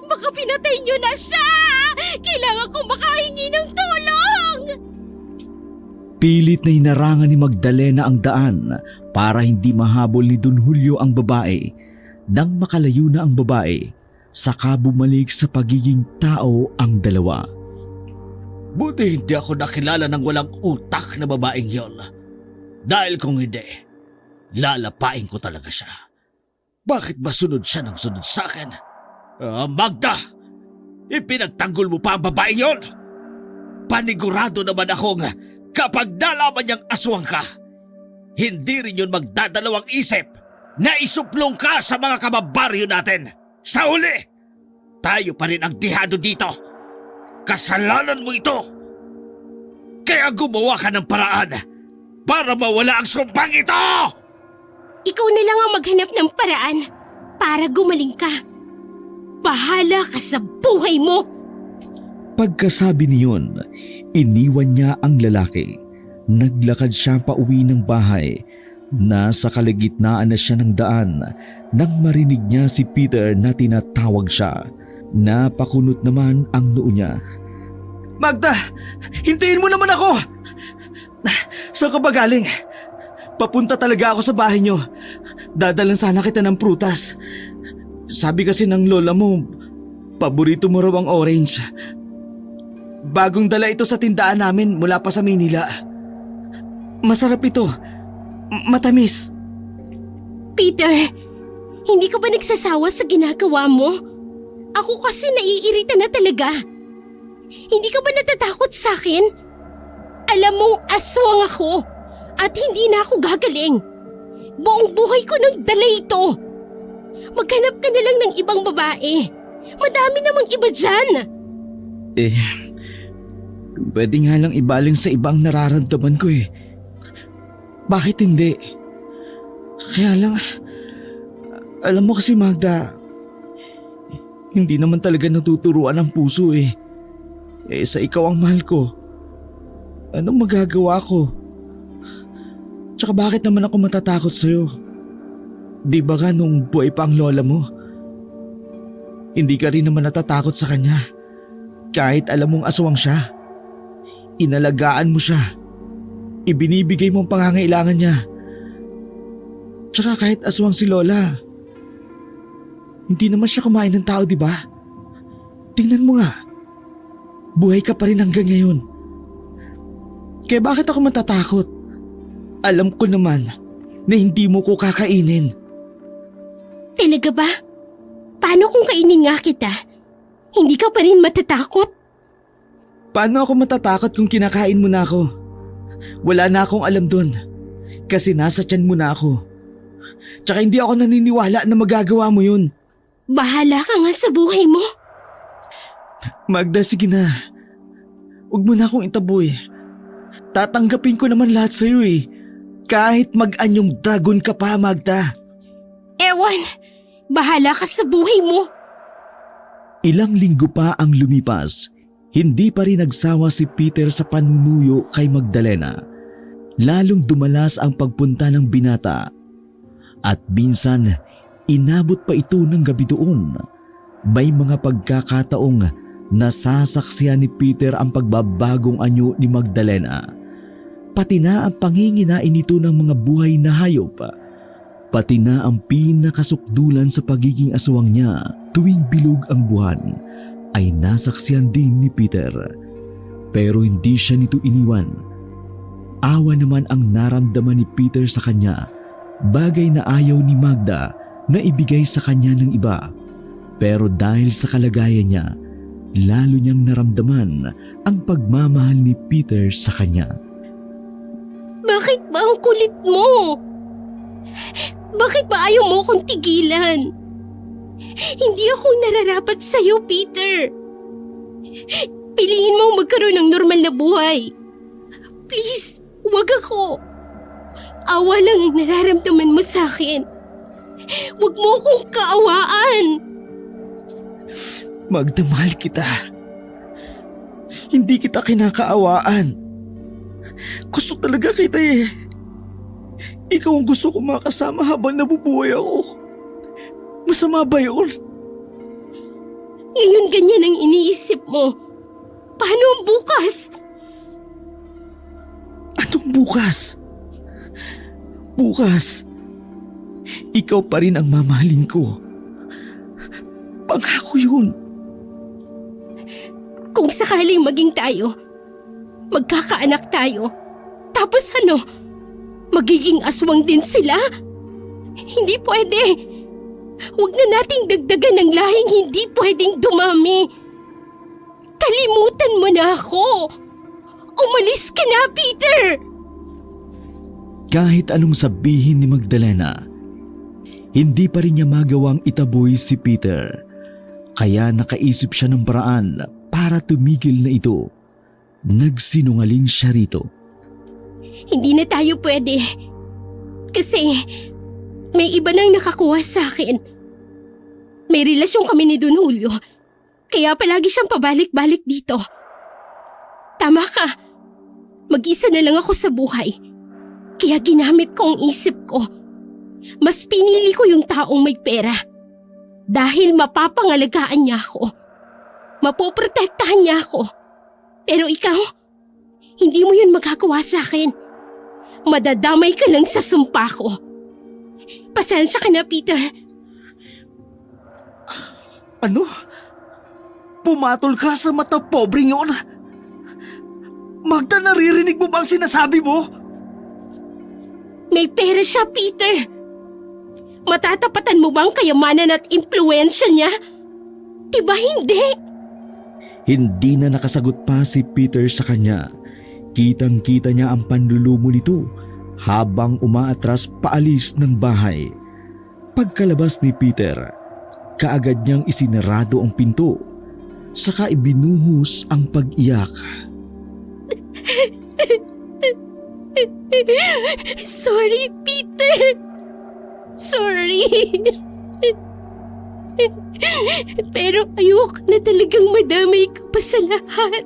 Baka pinatay nyo na siya! Kailangan kong makahingi ng tulong! Pilit na hinarangan ni Magdalena ang daan para hindi mahabol ni Don Julio ang babae. Nang makalayo na ang babae, saka bumalik sa pagiging tao ang dalawa. Buti hindi ako nakilala ng walang utak na babaeng yon. Dahil kung hindi, lalapain ko talaga siya. Bakit ba sunod siya ng sunod sa akin? Magda! Ipinagtanggol mo pa ang babaeng yon? Panigurado naman akong kapag nalaman niyang aswang ka, hindi rin yun magdadalawang isip na isuplong ka sa mga kababaryo natin. Sa uli, tayo pa rin ang dihado dito. Kasalanan mo ito. Kaya gumawa ka ng paraan para mawala ang sumpang ito! Ikaw na lang ang maghanap ng paraan para gumaling ka. Bahala ka sa buhay mo! Pagkasabi niyon, iniwan niya ang lalaki. Naglakad siya pa uwi ng bahay. Nasa kalagitnaan na siya ng daan nang marinig niya si Peter na tinatawag siya. Napakunot naman ang noo niya. Magda! Hintayin mo naman ako! Saan ka ba galing? Papunta talaga ako sa bahay niyo. Dadalan sana kita ng prutas. Sabi kasi ng lola mo, paborito mo raw ang orange. Bagong dala ito sa tindahan namin mula pa sa Manila. Masarap ito. Matamis. Peter, hindi ka ba nagsasawa sa ginagawa mo? Ako kasi naiirita na talaga. Hindi ka ba natatakot sa akin? Alam mong aswang ako at hindi na ako gagaling. Buong buhay ko nang dala ito. Maghanap ka na lang ng ibang babae. Madami namang iba dyan. Pwede nga lang ibaling sa ibang nararamdaman ko eh. Bakit hindi? Kaya lang, alam mo kasi Magda, Hindi naman talaga natuturuan ang puso eh. Sa ikaw ang mahal ko. Anong magagawa ko? Tsaka bakit naman ako matatakot sa'yo? Di ba nga nung buhay pa ang lola mo? Hindi ka rin naman natatakot sa kanya. Kahit alam mong aswang siya. Inalagaan mo siya. Ibinibigay mo ang pangangailangan niya. Tsaka kahit aswang si lola, hindi naman siya kumain ng tao, di ba? Tingnan mo nga. Buhay ka pa rin hanggang ngayon. Kaya bakit ako matatakot? Alam ko naman na hindi mo ko kakainin. Talaga ba? Paano kung kainin nga kita? Hindi ka pa rin matatakot? Paano ako matatakot kung kinakain mo na ako? Wala na akong alam dun. Kasi nasa tiyan mo na ako. Tsaka hindi ako naniniwala na magagawa mo yun. Bahala ka nga sa buhay mo. Magda, sige na. Huwag mo na akong itaboy. Tatanggapin ko naman lahat sa'yo eh. Kahit mag-anyong dragon ka pa, Magda. Ewan, bahala ka sa buhay mo. Ilang linggo pa ang lumipas, hindi pa rin nagsawa si Peter sa panunuyo kay Magdalena. Lalong dumalas ang pagpunta ng binata. At minsan, inabot pa ito ng gabi doon. May mga pagkakataong nasasaksihan ni Peter ang pagbabagong anyo ni Magdalena. Pati na ang panginginain nito ng mga buhay na hayop. Pati na ang pinakasukdulan sa pagiging aswang niya tuwing bilog ang buwan ay nasaksihan din ni Peter. Pero hindi siya nito iniwan. Awa naman ang naramdaman ni Peter sa kanya, bagay na ayaw ni Magda na ibigay sa kanya ng iba. Pero dahil sa kalagayan niya, lalo niyang naramdaman ang pagmamahal ni Peter sa kanya. Bakit ba ang kulit mo? Bakit ba ayaw mo akong tigilan? Hindi ako nararapat sa'yo, Peter. Piliin mo magkaroon ng normal na buhay. Please, wag ako. Awa lang ang nararamdaman mo sa akin. Wag mo akong kaawaan. Magda, mahal kita. Hindi kita kinakaawaan. Gusto talaga kita eh. Ikaw ang gusto ko makasama habang nabubuhay ako. Masama ba yun? Ngayon ganyan ang iniisip mo. Paano ang bukas? Anong bukas? Bukas, ikaw pa rin ang mamahalin ko. Pangako yun. Kung sakaling maging tayo, magkakaanak tayo, tapos ano, magiging aswang din sila? Hindi pwede. Huwag na nating dagdagan ng lahing hindi pwedeng dumami. Kalimutan mo na ako. Umalis ka na, Peter! Kahit anong sabihin ni Magdalena, hindi pa rin niya magawang itaboy si Peter. Kaya nakaisip siya ng paraan para tumigil na ito. Nagsinungaling siya rito. Hindi na tayo pwede. Kasi may iba nang nakakuha sa akin. May relasyon kami ni Don Julio. Kaya palagi siyang pabalik-balik dito. Tama ka. Mag-isa na lang ako sa buhay. Kaya ginamit ko ang isip ko. Mas pinili ko yung taong may pera. Dahil mapapangalagaan niya ako. Mapoprotektahan niya ako. Pero ikaw, hindi mo yun magagawa sa akin. Madadamay ka lang sa sumpa ko. Pasensya ka na, Peter. Ano? Pumatol ka sa mata pobreng yun? Magda, naririnig mo ba ang sinasabi mo? May pera siya, Peter. Matatapatan mo ba ang kayamanan at impluensya niya? Diba hindi? Hindi na nakasagot pa si Peter sa kanya. Kitang-kita niya ang panlulumo nito habang umaatras paalis ng bahay. Pagkalabas ni Peter, kaagad niyang isinarado ang pinto. Saka ibinuhos ang pag-iyak. Sorry, Peter. Sorry. Pero ayoko na talagang madamay ka pa sa lahat.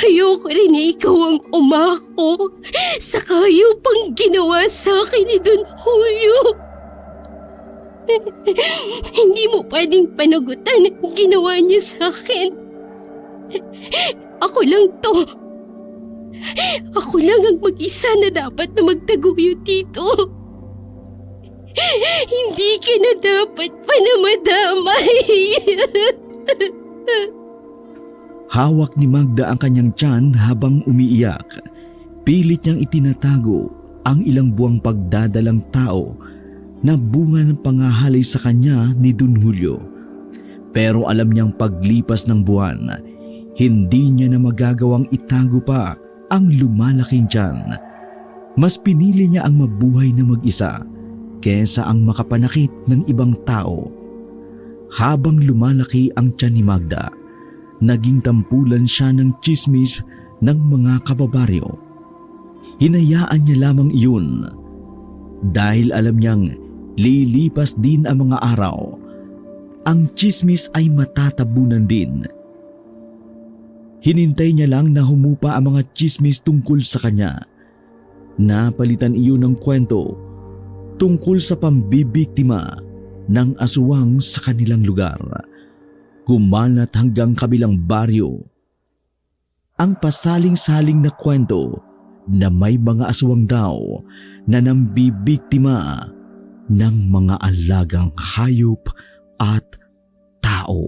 Ayoko rin na ikaw ang umako sa kayupang ginawa sa akin ni Don Julio. Hindi mo pwedeng panagutan ang ginawa niya sa akin. Ako lang to. Ako lang ang mag-isa na dapat na magtaguyod dito. Hindi ka na dapat pa na madamay. Hawak ni Magda ang kanyang tiyan habang umiiyak. Pilit niyang itinatago ang ilang buwang pagdadalang tao na bunga ng pangahalay sa kanya ni Don Julio. Pero alam niyang paglipas ng buwan, hindi niya na magagawang itago pa ang lumalaking tiyan. Mas pinili niya ang mabuhay na mag-isa kesa ang makapanakit ng ibang tao. Habang lumalaki ang tiyan ni Magda, naging tampulan siya ng tsismis ng mga kababaryo. Hinayaan niya lamang iyon dahil alam niyang lilipas din ang mga araw. Ang tsismis ay matatabunan din. Hinintay niya lang na humupa ang mga tsismis tungkol sa kanya. Napalitan iyon ng kwento tungkol sa pambibiktima ng aswang sa kanilang lugar. Kumalat hanggang kabilang baryo ang pasaling-saling na kwento na may mga aswang daw na nambibiktima ng mga alagang hayop at tao.